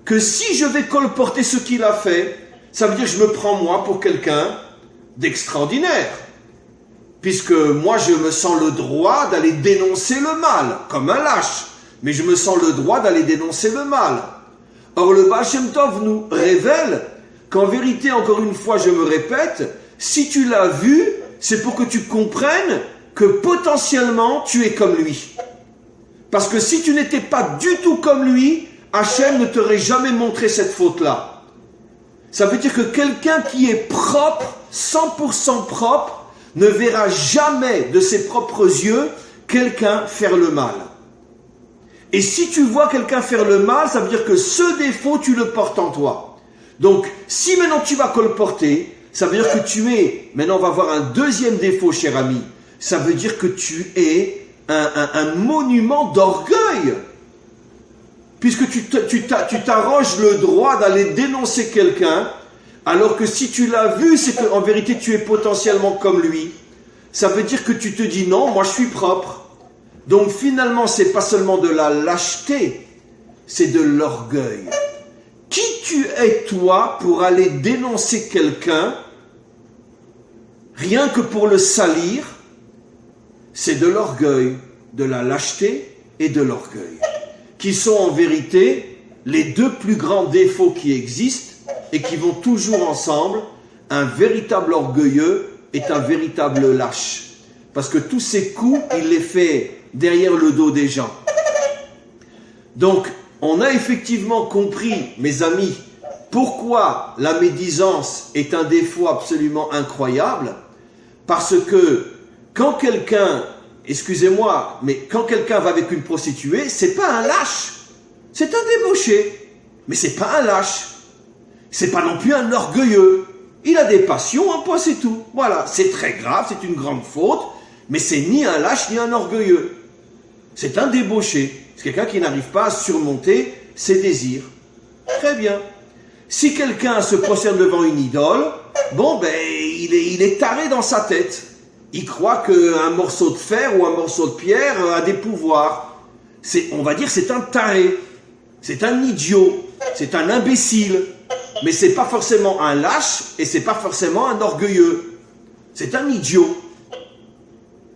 que si je vais colporter ce qu'il a fait, ça veut dire que je me prends moi pour quelqu'un d'extraordinaire. Puisque moi je me sens le droit d'aller dénoncer le mal, comme un lâche, mais je me sens le droit d'aller dénoncer le mal. Or le Baal Shem Tov nous révèle qu'en vérité, encore une fois je me répète, si tu l'as vu, c'est pour que tu comprennes que potentiellement tu es comme lui. Parce que si tu n'étais pas du tout comme lui, Hachem ne t'aurait jamais montré cette faute-là. Ça veut dire que quelqu'un qui est propre, 100% propre, ne verra jamais de ses propres yeux quelqu'un faire le mal. Et si tu vois quelqu'un faire le mal, ça veut dire que ce défaut, tu le portes en toi. Donc, si maintenant tu vas colporter, ça veut dire que tu es, maintenant on va voir un deuxième défaut, cher ami, ça veut dire que tu es un monument d'orgueil. Puisque tu t'arroges le droit d'aller dénoncer quelqu'un, alors que si tu l'as vu, c'est qu'en vérité tu es potentiellement comme lui. Ça veut dire que tu te dis non, moi je suis propre. Donc finalement, c'est pas seulement de la lâcheté, c'est de l'orgueil. Qui tu es toi pour aller dénoncer quelqu'un, rien que pour le salir? C'est de l'orgueil, de la lâcheté et de l'orgueil, qui sont en vérité les deux plus grands défauts qui existent et qui vont toujours ensemble. Un véritable orgueilleux est un véritable lâche. Parce que tous ces coups, il les fait derrière le dos des gens. Donc, on a effectivement compris, mes amis, pourquoi la médisance est un défaut absolument incroyable. Parce que quand quelqu'un, excusez-moi, mais quand quelqu'un va avec une prostituée, c'est pas un lâche, c'est un débauché. Mais c'est pas un lâche. C'est pas non plus un orgueilleux. Il a des passions, un point c'est tout. Voilà, c'est très grave, c'est une grande faute. Mais c'est ni un lâche ni un orgueilleux. C'est un débauché. C'est quelqu'un qui n'arrive pas à surmonter ses désirs. Très bien. Si quelqu'un se prosterne devant une idole, bon, ben, il est taré dans sa tête. Il croit qu'un morceau de fer ou un morceau de pierre a des pouvoirs. On va dire c'est un taré. C'est un idiot. C'est un imbécile. Mais c'est pas forcément un lâche et c'est pas forcément un orgueilleux. C'est un idiot.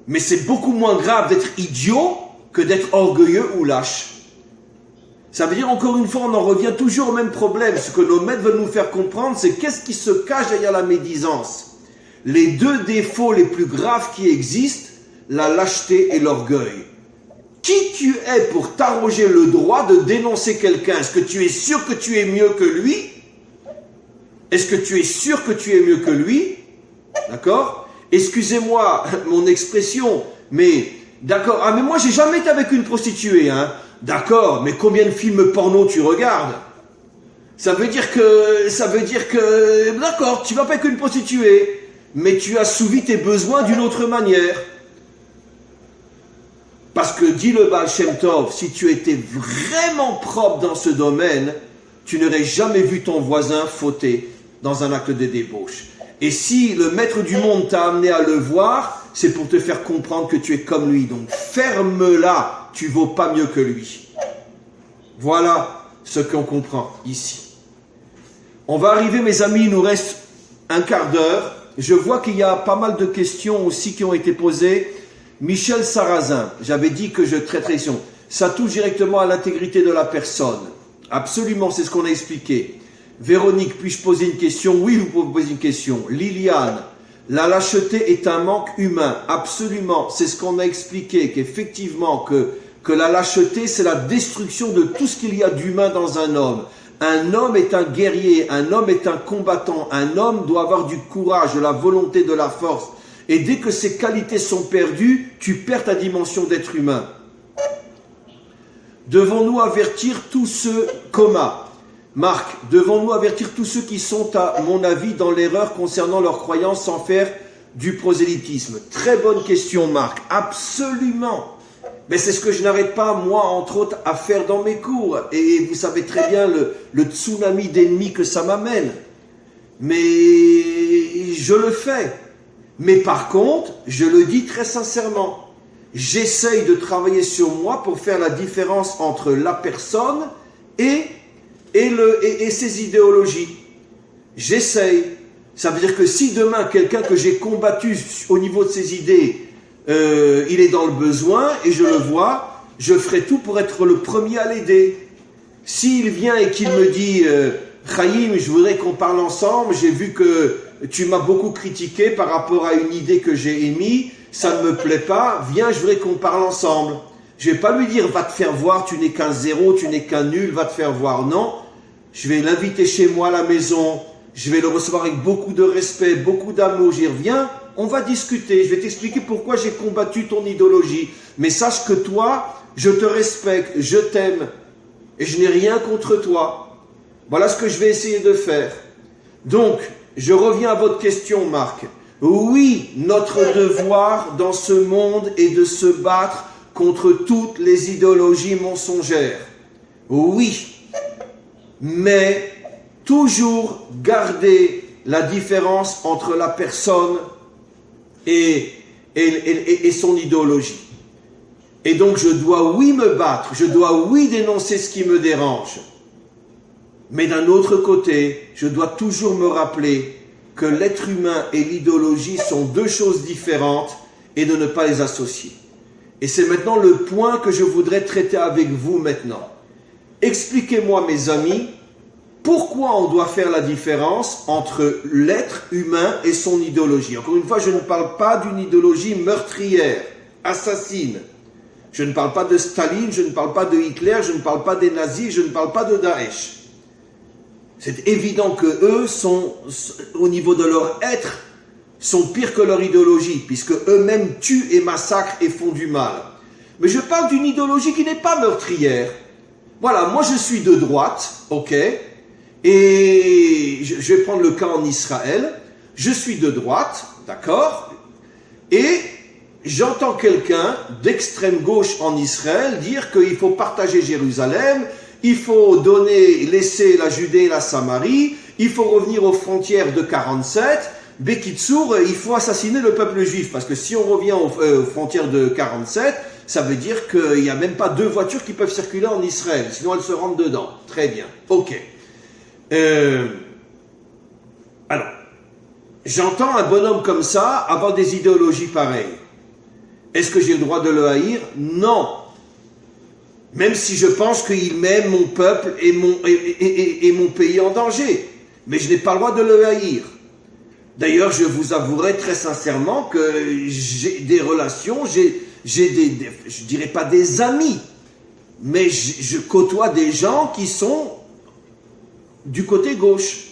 Mais c'est beaucoup moins grave d'être idiot que d'être orgueilleux ou lâche. Ça veut dire, encore une fois, on en revient toujours au même problème. Ce que nos maîtres veulent nous faire comprendre, c'est qu'est-ce qui se cache derrière la médisance. Les deux défauts les plus graves qui existent, la lâcheté et l'orgueil. Qui tu es pour t'arroger le droit de dénoncer quelqu'un? Est-ce que tu es sûr que tu es mieux que lui? Est-ce que tu es sûr que tu es mieux que lui? D'accord? Excusez-moi mon expression, mais d'accord. Ah, mais moi, j'ai jamais été avec une prostituée, hein. D'accord, mais combien de films porno tu regardes? Ça veut dire que, d'accord, tu vas pas avec une prostituée, mais tu assouvis tes besoins d'une autre manière. Parce que, dit le Baal Shem Tov, si tu étais vraiment propre dans ce domaine, tu n'aurais jamais vu ton voisin fauter dans un acte de débauche. Et si le maître du monde t'a amené à le voir, c'est pour te faire comprendre que tu es comme lui. Donc ferme-la, tu vaux pas mieux que lui. Voilà ce qu'on comprend ici. On va arriver, mes amis, il nous reste un quart d'heure. Je vois qu'il y a pas mal de questions aussi qui ont été posées. Michel Sarrazin, j'avais dit que je traiterais ça. Ça touche directement à l'intégrité de la personne. Absolument, c'est ce qu'on a expliqué. Véronique, puis-je poser une question? Oui, vous pouvez poser une question. Liliane, la lâcheté est un manque humain. Absolument, c'est ce qu'on a expliqué, qu'effectivement, que la lâcheté, c'est la destruction de tout ce qu'il y a d'humain dans un homme. Un homme est un guerrier, un homme est un combattant, un homme doit avoir du courage, de la volonté, de la force. Et dès que ces qualités sont perdues, tu perds ta dimension d'être humain. Devons-nous avertir tous ceux, Marc, devons-nous avertir tous ceux qui sont, à mon avis, dans l'erreur concernant leurs croyances sans faire du prosélytisme? Très bonne question, Marc. Absolument. Mais c'est ce que je n'arrête pas, moi, entre autres, à faire dans mes cours. Et vous savez très bien le tsunami d'ennemis que ça m'amène. Mais je le fais. Mais par contre, je le dis très sincèrement, j'essaye de travailler sur moi pour faire la différence entre la personne et ses idéologies. J'essaye. Ça veut dire que si demain, quelqu'un que j'ai combattu au niveau de ses idées, il est dans le besoin et je le vois, je ferai tout pour être le premier à l'aider. S'il vient et qu'il me dit Chaim, je voudrais qu'on parle ensemble, j'ai vu que tu m'as beaucoup critiqué par rapport à une idée que j'ai émise, ça ne me plaît pas, viens, je voudrais qu'on parle ensemble. Je ne vais pas lui dire va te faire voir, tu n'es qu'un zéro, tu n'es qu'un nul, va te faire voir. Non, je vais l'inviter chez moi à la maison, je vais le recevoir avec beaucoup de respect, beaucoup d'amour, j'y reviens. On va discuter, je vais t'expliquer pourquoi j'ai combattu ton idéologie. Mais sache que toi, je te respecte, je t'aime. Et je n'ai rien contre toi. Voilà ce que je vais essayer de faire. Donc, je reviens à votre question, Marc. Oui, notre devoir dans ce monde est de se battre contre toutes les idéologies mensongères. Oui. Mais toujours garder la différence entre la personne et son idéologie. Et donc je dois oui me battre, je dois oui dénoncer ce qui me dérange. Mais d'un autre côté, je dois toujours me rappeler que l'être humain et l'idéologie sont deux choses différentes et de ne pas les associer. Et c'est maintenant le point que je voudrais traiter avec vous maintenant. Expliquez-moi, mes amis, pourquoi on doit faire la différence entre l'être humain et son idéologie. Encore une fois, je ne parle pas d'une idéologie meurtrière, assassine. Je ne parle pas de Staline, je ne parle pas de Hitler, je ne parle pas des nazis, je ne parle pas de Daesh. C'est évident que eux sont, au niveau de leur être, sont pires que leur idéologie, puisque eux-mêmes tuent et massacrent et font du mal. Mais je parle d'une idéologie qui n'est pas meurtrière. Voilà, moi je suis de droite, ok, et je vais prendre le cas en Israël. Je suis de droite, d'accord, et j'entends quelqu'un d'extrême gauche en Israël dire qu'il faut partager Jérusalem, il faut laisser la Judée et la Samarie, il faut revenir aux frontières de 47, Bekitsour, il faut assassiner le peuple juif, parce que si on revient aux frontières de 47, ça veut dire qu'il n'y a même pas 2 voitures qui peuvent circuler en Israël, sinon elles se rentrent dedans. Très bien, ok. Alors, j'entends un bonhomme comme ça avoir des idéologies pareilles. Est-ce que j'ai le droit de le haïr? Non. Même si je pense qu'il met mon peuple et mon pays en danger. Mais je n'ai pas le droit de le haïr. D'ailleurs, je vous avouerai très sincèrement que j'ai des relations, j'ai je dirais pas des amis, mais je côtoie des gens qui sont du côté gauche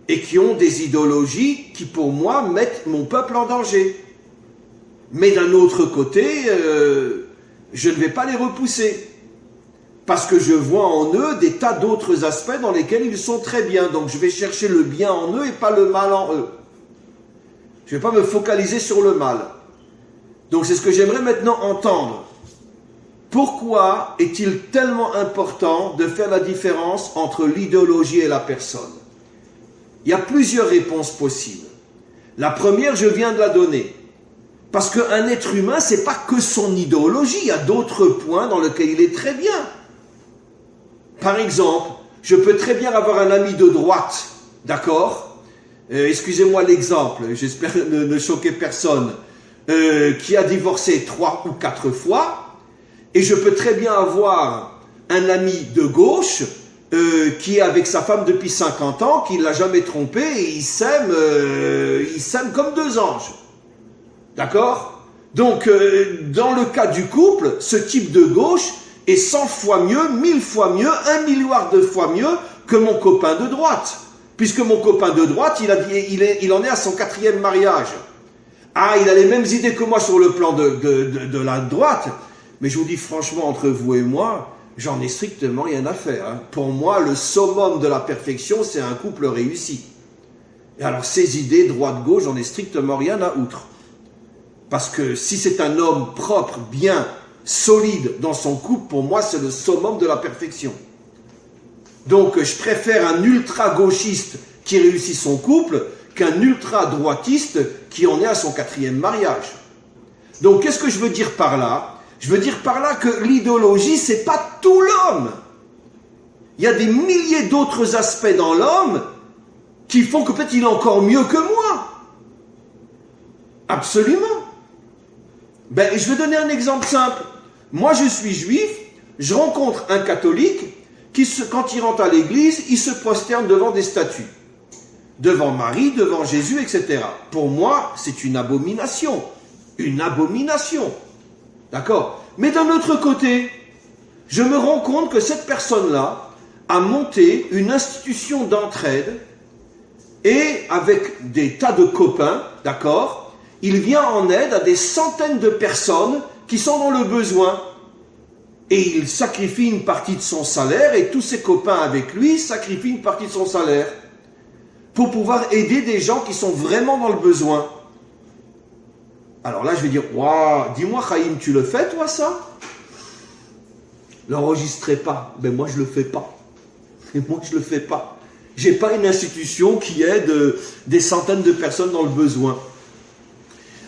et qui ont des idéologies qui, pour moi, mettent mon peuple en danger. Mais d'un autre côté, je ne vais pas les repousser. Parce que je vois en eux des tas d'autres aspects dans lesquels ils sont très bien. Donc je vais chercher le bien en eux et pas le mal en eux. Je ne vais pas me focaliser sur le mal. Donc c'est ce que j'aimerais maintenant entendre. Pourquoi est-il tellement important de faire la différence entre l'idéologie et la personne? Il y a plusieurs réponses possibles. La première, je viens de la donner. Parce qu'un être humain, ce n'est pas que son idéologie. Il y a d'autres points dans lesquels il est très bien. Par exemple, je peux très bien avoir un ami de droite, d'accord? Excusez-moi l'exemple, j'espère ne choquer personne, qui a divorcé 3 ou 4 fois, et je peux très bien avoir un ami de gauche qui est avec sa femme depuis 50 ans, qui ne l'a jamais trompé, et ils s'aiment comme 2 anges. D'accord? Donc, dans le cas du couple, ce type de gauche est 100 fois mieux, 1000 fois mieux, 1 milliard de fois mieux que mon copain de droite. Puisque mon copain de droite, il en est à son 4e mariage. Ah, il a les mêmes idées que moi sur le plan de la droite. Mais je vous dis franchement, entre vous et moi, j'en ai strictement rien à faire. Hein. Pour moi, le summum de la perfection, c'est un couple réussi. Et alors, ces idées, droite-gauche, j'en ai strictement rien à outre. Parce que si c'est un homme propre, bien, solide dans son couple, pour moi, c'est le summum de la perfection. Donc, je préfère un ultra-gauchiste qui réussit son couple qu'un ultra-droitiste qui en est à son 4e mariage. Donc, qu'est-ce que je veux dire par là? Je veux dire par là que l'idéologie, c'est pas tout l'homme. Il y a des milliers d'autres aspects dans l'homme qui font que peut-être il est encore mieux que moi. Absolument. Ben, je vais donner un exemple simple. Moi, je suis juif, je rencontre un catholique qui, quand il rentre à l'église, il se prosterne devant des statues. Devant Marie, devant Jésus, etc. Pour moi, c'est une abomination. Une abomination. D'accord? Mais d'un autre côté, je me rends compte que cette personne-là a monté une institution d'entraide et avec des tas de copains, d'accord, il vient en aide à des centaines de personnes qui sont dans le besoin. Et il sacrifie une partie de son salaire et tous ses copains avec lui sacrifient une partie de son salaire pour pouvoir aider des gens qui sont vraiment dans le besoin. Alors là, je vais dire, waouh, dis-moi, Chaim, tu le fais, toi, ça? L'enregistrez pas. Ben moi, je le fais pas. Et moi, je le fais pas. J'ai pas une institution qui aide des centaines de personnes dans le besoin.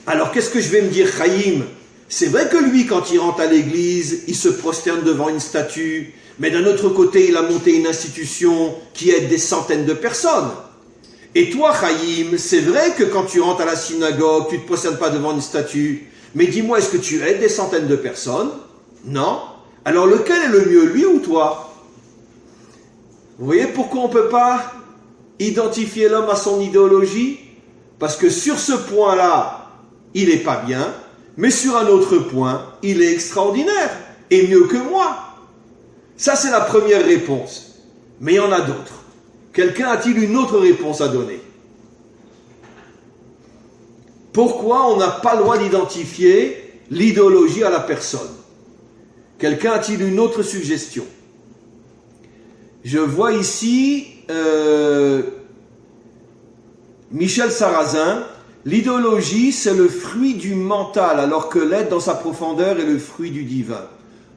Alors, qu'est-ce que je vais me dire, Chaim? C'est vrai que lui, quand il rentre à l'église, il se prosterne devant une statue, mais d'un autre côté, il a monté une institution qui aide des centaines de personnes. Et toi, Chaim, c'est vrai que quand tu rentres à la synagogue, tu ne te prosternes pas devant une statue, mais dis-moi, est-ce que tu aides des centaines de personnes? Non. Alors lequel est le mieux, lui ou toi? Vous voyez pourquoi on ne peut pas identifier l'homme à son idéologie? Parce que sur ce point-là, il n'est pas bien, mais sur un autre point, il est extraordinaire et mieux que moi. Ça, c'est la première réponse. Mais il y en a d'autres. Quelqu'un a-t-il une autre réponse à donner? Pourquoi on n'a pas le droit d'identifier l'idéologie à la personne? Quelqu'un a-t-il une autre suggestion? Je vois ici Michel Sarrazin L'idéologie, c'est le fruit du mental, alors que l'être dans sa profondeur est le fruit du divin.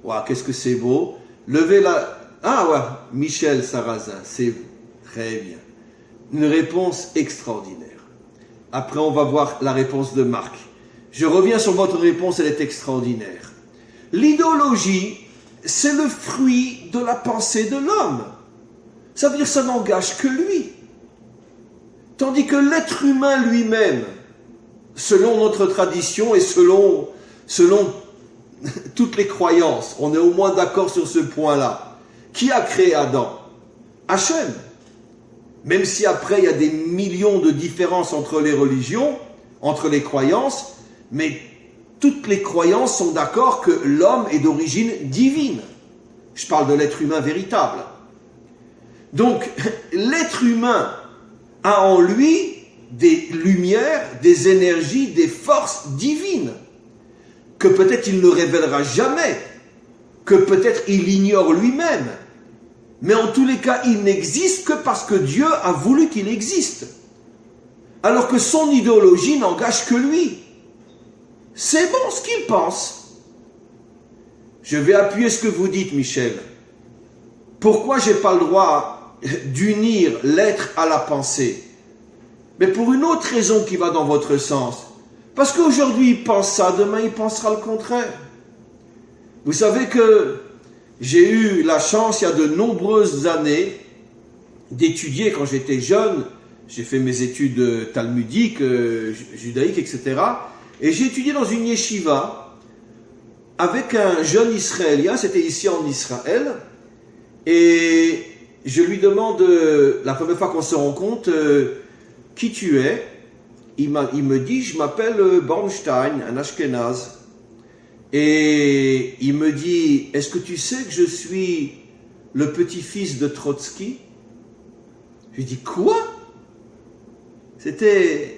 Waouh, qu'est-ce que c'est beau. Levez la... Ah ouais, Michel Sarrazin, c'est vous. Très bien. Une réponse extraordinaire. Après, on va voir la réponse de Marc. Je reviens sur votre réponse, elle est extraordinaire. L'idéologie, c'est le fruit de la pensée de l'homme. Ça veut dire que ça n'engage que lui. Tandis que l'être humain lui-même, selon notre tradition et selon toutes les croyances, on est au moins d'accord sur ce point-là. Qui a créé Adam? Hachem. Même si après il y a des millions de différences entre les religions, entre les croyances, mais toutes les croyances sont d'accord que l'homme est d'origine divine. Je parle de l'être humain véritable. Donc, l'être humain a en lui des lumières, des énergies, des forces divines, que peut-être il ne révélera jamais, que peut-être il ignore lui-même. Mais en tous les cas, il n'existe que parce que Dieu a voulu qu'il existe. Alors que son idéologie n'engage que lui. C'est bon ce qu'il pense. Je vais appuyer ce que vous dites, Michel. Pourquoi je n'ai pas le droit d'unir l'être à la pensée? Mais pour une autre raison qui va dans votre sens. Parce qu'aujourd'hui, il pense ça, demain, il pensera le contraire. Vous savez que j'ai eu la chance, il y a de nombreuses années, d'étudier quand j'étais jeune. J'ai fait mes études talmudiques, judaïques, etc. Et j'ai étudié dans une yeshiva avec un jeune Israélien, c'était ici en Israël. Et je lui demande, la première fois qu'on se rencontre, qui tu es? Il me dit, je m'appelle Bornstein, un Ashkenaz. Et il me dit, est-ce que tu sais que je suis le petit-fils de Trotsky? Je lui dis, quoi? C'était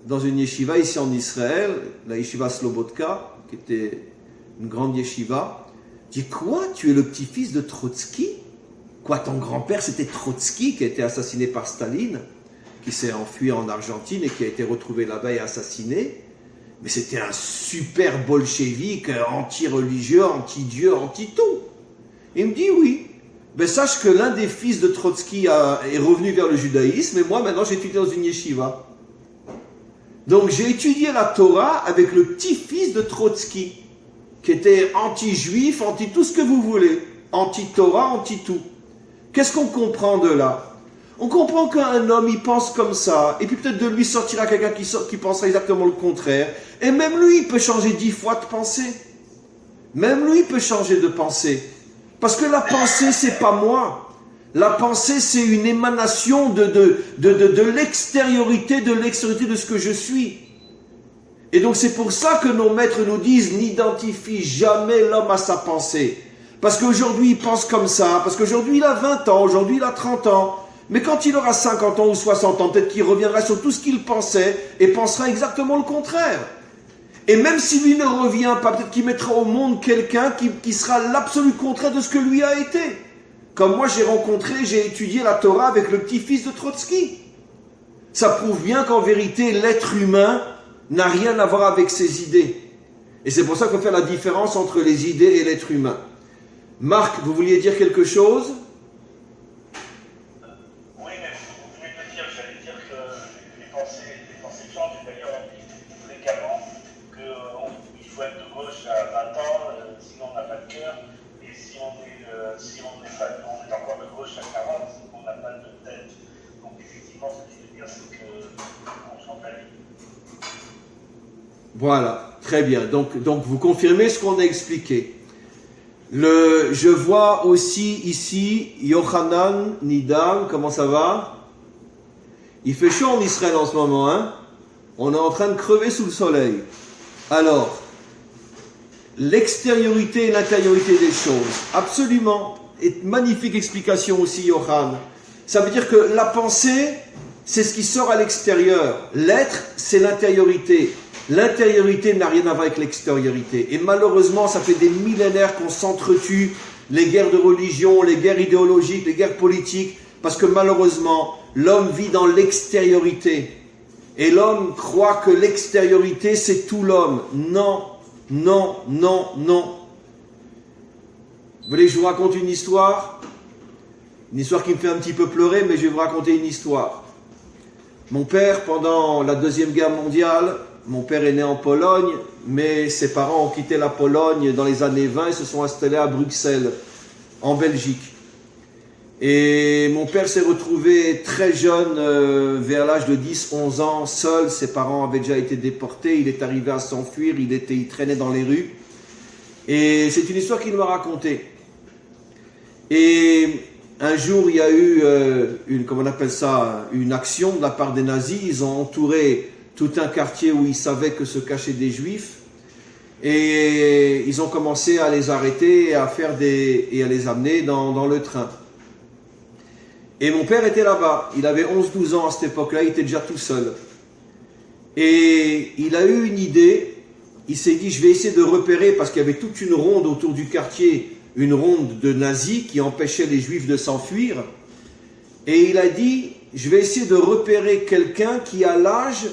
dans une yeshiva ici en Israël, la yeshiva Slobodka, qui était une grande yeshiva. Je dis, quoi? Tu es le petit-fils de Trotsky? Quoi, ton grand-père, c'était Trotsky, qui a été assassiné par Staline, qui s'est enfui en Argentine et qui a été retrouvé là-bas et assassiné. Mais c'était un super bolchevique, anti-religieux, anti-Dieu, anti-tout. Il me dit oui. Ben, sache que l'un des fils de Trotsky est revenu vers le judaïsme et moi maintenant j'étudie dans une yeshiva. Donc j'ai étudié la Torah avec le petit-fils de Trotsky, qui était anti-juif, anti-tout ce que vous voulez. Anti-Torah, anti-tout. Qu'est-ce qu'on comprend de là? On comprend qu'un homme, il pense comme ça, et puis peut-être de lui sortira quelqu'un qui pensera exactement le contraire, et même lui, il peut changer 10 fois de pensée. Même lui, il peut changer de pensée. Parce que la pensée, c'est pas moi. La pensée, c'est une émanation de l'extériorité, de ce que je suis. Et donc c'est pour ça que nos maîtres nous disent, n'identifie jamais l'homme à sa pensée. Parce qu'aujourd'hui, il pense comme ça, parce qu'aujourd'hui, il a 20 ans, aujourd'hui, il a 30 ans. Mais quand il aura 50 ans ou 60 ans, peut-être qu'il reviendra sur tout ce qu'il pensait et pensera exactement le contraire. Et même si lui ne revient pas, peut-être qu'il mettra au monde quelqu'un qui sera l'absolu contraire de ce que lui a été. Comme moi, j'ai étudié la Torah avec le petit-fils de Trotsky. Ça prouve bien qu'en vérité, l'être humain n'a rien à voir avec ses idées. Et c'est pour ça qu'on fait la différence entre les idées et l'être humain. Marc, vous vouliez dire quelque chose ? Voilà, très bien. Donc vous confirmez ce qu'on a expliqué. Je vois aussi ici Yohanan Nidam, comment ça va? Il fait chaud en Israël en ce moment, hein? On est en train de crever sous le soleil. Alors, l'extériorité et l'intériorité des choses, absolument. Et magnifique explication aussi, Yohan. Ça veut dire que la pensée, c'est ce qui sort à l'extérieur. L'être, c'est l'intériorité. L'intériorité n'a rien à voir avec l'extériorité. Et malheureusement, ça fait des millénaires qu'on s'entretue, les guerres de religion, les guerres idéologiques, les guerres politiques, parce que malheureusement, l'homme vit dans l'extériorité. Et l'homme croit que l'extériorité, c'est tout l'homme. Non, non, non, non. Vous voulez que je vous raconte une histoire? Une histoire qui me fait un petit peu pleurer, mais je vais vous raconter une histoire. Mon père, pendant la Deuxième Guerre mondiale, mon père est né en Pologne, mais ses parents ont quitté la Pologne dans les années 20 et se sont installés à Bruxelles, en Belgique. Et mon père s'est retrouvé très jeune, vers l'âge de 10-11 ans, seul. Ses parents avaient déjà été déportés, il est arrivé à s'enfuir, il traînait dans les rues. Et c'est une histoire qu'il m'a racontée. Et un jour, il y a eu une action de la part des nazis. Ils ont entouré tout un quartier où ils savaient que se cachaient des juifs. Et ils ont commencé à les arrêter et à les amener dans le train. Et mon père était là-bas. Il avait 11-12 ans à cette époque-là, il était déjà tout seul. Et il a eu une idée. Il s'est dit, je vais essayer de repérer, parce qu'il y avait toute une ronde autour du quartier, une ronde de nazis qui empêchait les juifs de s'enfuir. Et il a dit, je vais essayer de repérer quelqu'un qui a l'âge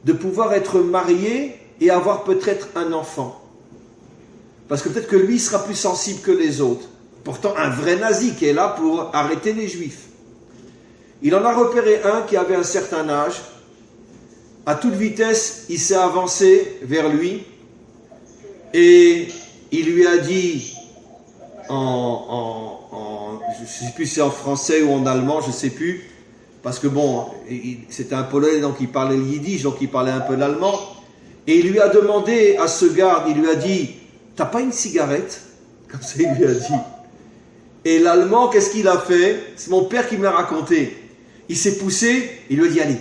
de pouvoir être marié et avoir peut-être un enfant. Parce que peut-être que lui sera plus sensible que les autres. Pourtant, un vrai nazi qui est là pour arrêter les juifs. Il en a repéré un qui avait un certain âge. À toute vitesse, il s'est avancé vers lui et il lui a dit je ne sais plus si c'est en français ou en allemand, je ne sais plus, parce que bon, c'était un Polonais, donc il parlait le yiddish, donc il parlait un peu l'allemand, et il lui a demandé à ce garde, il lui a dit, t'as pas une cigarette? Comme ça il lui a dit. Et l'allemand, qu'est-ce qu'il a fait? C'est mon père qui me l'a raconté. Il s'est poussé, il lui a dit, allez,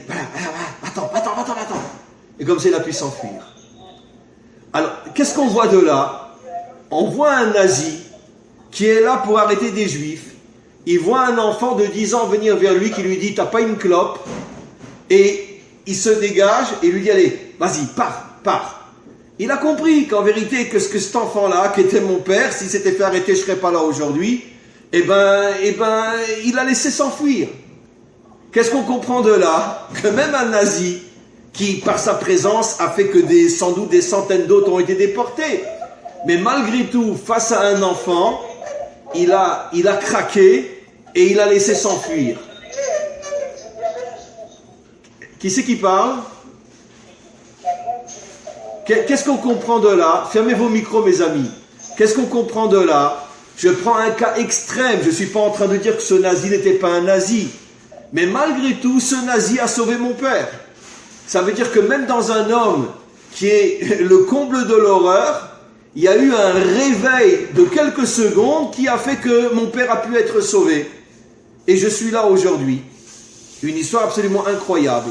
attends. Et comme ça, il a pu s'enfuir. Alors, qu'est-ce qu'on voit de là? On voit un nazi qui est là pour arrêter des juifs. Il voit un enfant de 10 ans venir vers lui qui lui dit, t'as pas une clope? Et il se dégage et lui dit, allez, vas-y, pars. Il a compris qu'en vérité, que cet enfant-là, qui était mon père, s'il s'était fait arrêter, je serais pas là aujourd'hui, il a laissé s'enfuir. Qu'est-ce qu'on comprend de là? Que même un nazi, qui par sa présence a fait que sans doute des centaines d'autres ont été déportés, mais malgré tout, face à un enfant, il a craqué et il a laissé s'enfuir. Qui c'est qui parle? Qu'est-ce qu'on comprend de là? Fermez vos micros, mes amis. Qu'est-ce qu'on comprend de là? Je prends un cas extrême, je ne suis pas en train de dire que ce nazi n'était pas un nazi. Mais malgré tout, ce nazi a sauvé mon père. Ça veut dire que même dans un homme qui est le comble de l'horreur, il y a eu un réveil de quelques secondes qui a fait que mon père a pu être sauvé. Et je suis là aujourd'hui. Une histoire absolument incroyable.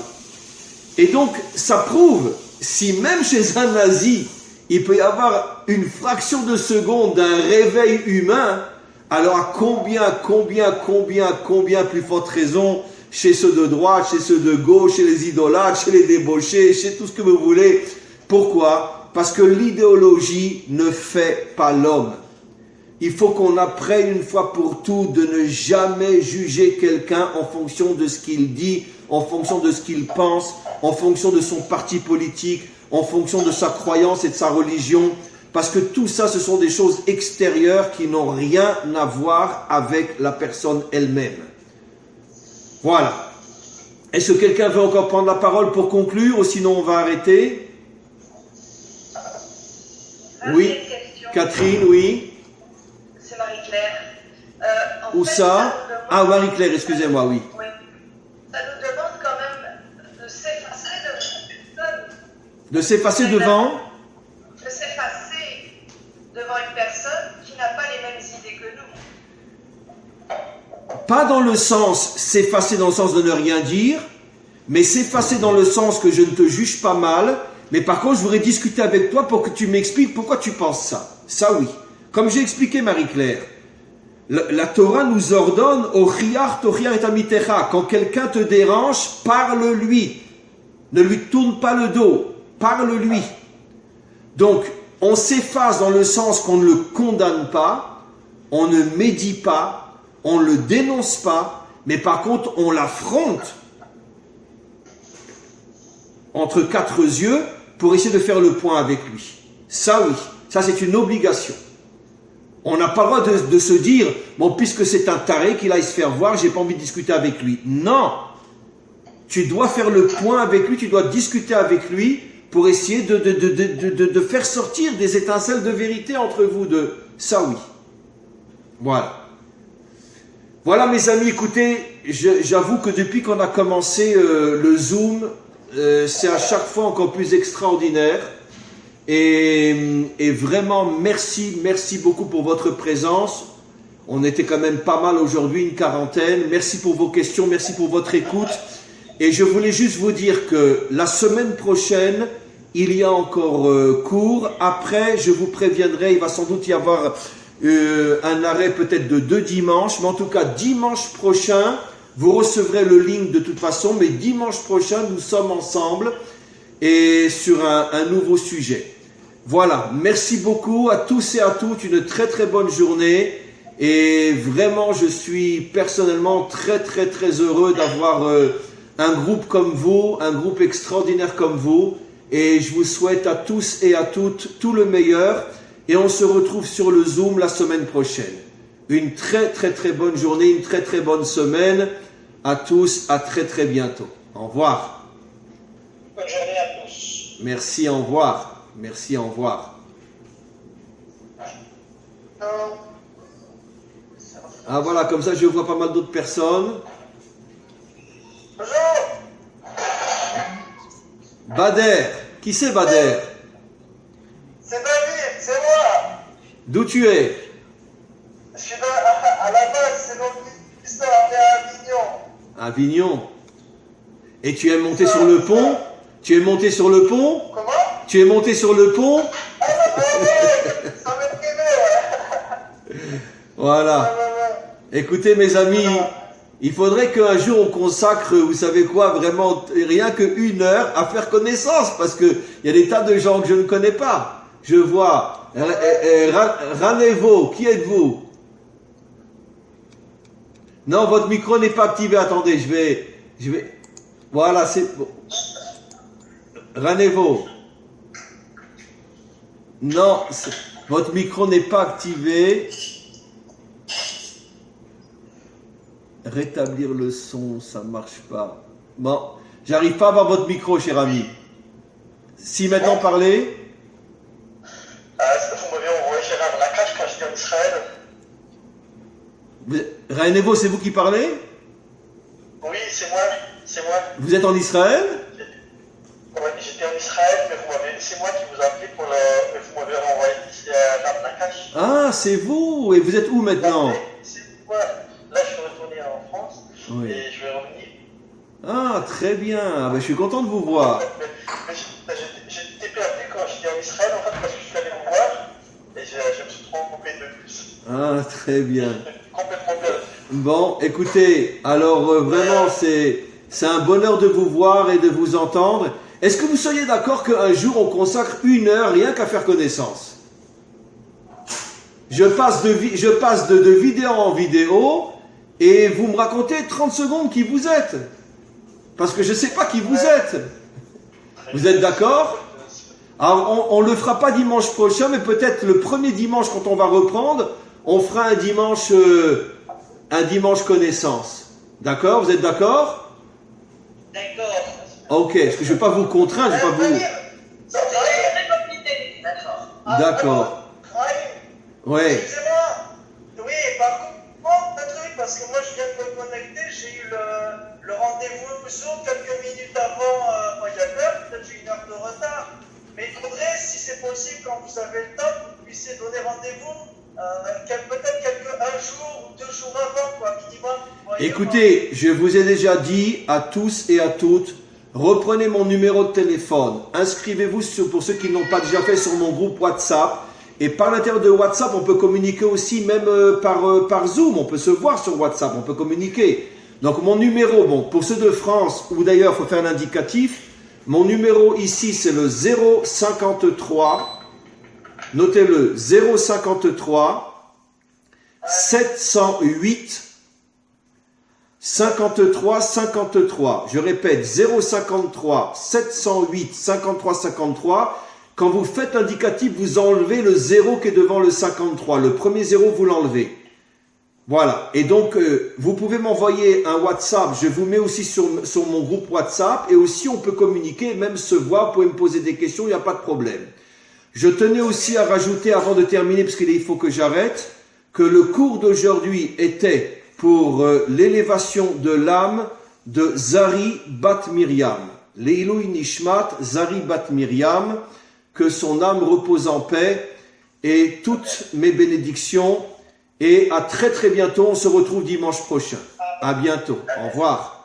Et donc, ça prouve, si même chez un nazi, il peut y avoir une fraction de seconde d'un réveil humain, alors à combien plus forte raison chez ceux de droite, chez ceux de gauche, chez les idolâtres, chez les débauchés, chez tout ce que vous voulez. Pourquoi? Parce que l'idéologie ne fait pas l'homme. Il faut qu'on apprenne une fois pour toutes de ne jamais juger quelqu'un en fonction de ce qu'il dit, en fonction de ce qu'il pense, en fonction de son parti politique, en fonction de sa croyance et de sa religion. Parce que tout ça, ce sont des choses extérieures qui n'ont rien à voir avec la personne elle-même. Voilà. Est-ce que quelqu'un veut encore prendre la parole pour conclure, ou sinon on va arrêter? Oui. Catherine, oui. C'est Marie-Claire. Où ça? Ah, Marie-Claire, excusez-moi, oui. Oui. Ça nous demande quand même de s'effacer de personne. De s'effacer devant? De s'effacer devant une personne qui n'a pas les mêmes idées que nous. Pas dans le sens s'effacer dans le sens de ne rien dire, mais s'effacer dans le sens que je ne te juge pas mal, mais par contre je voudrais discuter avec toi pour que tu m'expliques pourquoi tu penses ça. Ça oui. Comme j'ai expliqué Marie-Claire, la Torah nous ordonne au Riar Tochiar et Amitecha, quand quelqu'un te dérange, parle-lui. Ne lui tourne pas le dos, parle-lui. Donc, on s'efface dans le sens qu'on ne le condamne pas, on ne médit pas, on ne le dénonce pas, mais par contre, on l'affronte. entre quatre yeux pour essayer de faire le point avec lui. Ça oui, ça c'est une obligation. On n'a pas le droit de se dire, bon, puisque c'est un taré qu'il aille se faire voir, j'ai pas envie de discuter avec lui. Non, tu dois faire le point avec lui, tu dois discuter avec lui pour essayer de faire sortir des étincelles de vérité entre vous deux. Ça oui. Voilà. Voilà mes amis, écoutez, j'avoue que depuis qu'on a commencé le Zoom, c'est à chaque fois encore plus extraordinaire. Et vraiment, merci beaucoup pour votre présence. On était quand même pas mal aujourd'hui, une quarantaine. Merci pour vos questions, merci pour votre écoute. Et je voulais juste vous dire que la semaine prochaine, il y a encore cours. Après, je vous préviendrai, il va sans doute y avoir un arrêt peut-être de 2 dimanches. Mais en tout cas, dimanche prochain, vous recevrez le link de toute façon. Mais dimanche prochain, nous sommes ensemble et sur un nouveau sujet. Voilà, merci beaucoup à tous et à toutes, une très très bonne journée et vraiment je suis personnellement très heureux d'avoir un groupe comme vous, un groupe extraordinaire comme vous et je vous souhaite à tous et à toutes tout le meilleur et on se retrouve sur le Zoom la semaine prochaine. Une très bonne journée, une très bonne semaine à tous, à très bientôt. Au revoir. Bonne journée à tous. Merci, au revoir. Merci, au revoir. Ah voilà, comme ça je vois pas mal d'autres personnes. Bonjour. Bader, qui c'est Bader? C'est David, c'est moi. D'où tu es? Je suis à la base, c'est dans l'histoire, on est à Avignon. Avignon. Et tu es monté sur le pont? Tu es monté sur le pont? Comment? Tu es monté sur le pont? Ah ouais, ça m'est privé, ouais. Voilà. Ouais. Écoutez mes amis, il faudrait qu'un jour on consacre, vous savez quoi, vraiment rien que 1 heure à faire connaissance, parce que il y a des tas de gens que je ne connais pas. Je vois Ranevo, qui êtes-vous? Non, votre micro n'est pas activé. Attendez, je vais. Voilà, c'est bon. Ranevo. Non, votre micro n'est pas activé. Rétablir le son, ça ne marche pas. Bon, j'arrive pas à avoir votre micro, cher ami. Si maintenant parlez. Vous m'avez envoyé Gérard Lacache quand j'étais en Israël. Ranevo, c'est vous qui parlez? Oui, c'est moi. Vous êtes en Israël? Ouais, j'étais en Israël, mais c'est moi qui vous ai appelé vous m'avez renvoyé ici Gérard Lacache. Ah, c'est vous. Et vous êtes où maintenant? C'est moi. Là, je suis retourné en France Oui. et je vais revenir. Ah, très bien. Ah, ben, je suis content de vous voir. Mais j'étais perdu quand j'étais en Israël, en fait, parce que je suis allé vous voir et je me suis trompé de plus. Ah, très bien. Complètement perdu. Bon, écoutez, alors vraiment, c'est un bonheur de vous voir et de vous entendre. Est-ce que vous seriez d'accord qu'un jour, on consacre 1 heure rien qu'à faire connaissance? Je passe de vidéo en vidéo et vous me racontez 30 secondes qui vous êtes. Parce que je ne sais pas qui vous êtes. Vous êtes d'accord? Alors, on ne le fera pas dimanche prochain, mais peut-être le premier dimanche, quand on va reprendre, on fera un dimanche connaissance. D'accord? Vous êtes d'accord? D'accord. Ok, parce que je ne vais pas vous contraindre, je ne vais pas vous... C'est très compliqué. D'accord. D'accord. Ouais. Excusez-moi. Oui, par contre, un truc, parce que moi je viens de me connecter, j'ai eu le rendez-vous Zoom quelques minutes avant moi j'ai peur, peut-être j'ai 1 heure de retard. Mais il faudrait, si c'est possible, quand vous avez le temps, que vous puissiez donner rendez-vous peut-être un jour ou 2 jours avant, quoi, minimum. Écoutez, je vous ai déjà dit à tous et à toutes, reprenez mon numéro de téléphone, inscrivez-vous pour ceux qui n'ont pas déjà fait sur mon groupe WhatsApp. Et par l'intérieur de WhatsApp, on peut communiquer aussi même par Zoom. On peut se voir sur WhatsApp, on peut communiquer. Donc mon numéro, bon, pour ceux de France, ou d'ailleurs il faut faire l'indicatif, mon numéro ici c'est le 053, notez-le, 053 708 53 53. Je répète, 053 708 53 53. Quand vous faites l'indicatif, vous enlevez le 0 qui est devant le 53. Le premier 0, vous l'enlevez. Voilà. Et donc, vous pouvez m'envoyer un WhatsApp. Je vous mets aussi sur mon groupe WhatsApp. Et aussi, on peut communiquer, même se voir. Vous pouvez me poser des questions, il n'y a pas de problème. Je tenais aussi à rajouter, avant de terminer, parce qu'il faut que j'arrête, que le cours d'aujourd'hui était pour l'élévation de l'âme de Zari Bat Miriam. Leilui Nishmat, Zari Bat Miriam, que son âme repose en paix, et toutes mes bénédictions, et à très très bientôt, on se retrouve dimanche prochain. À bientôt, au revoir.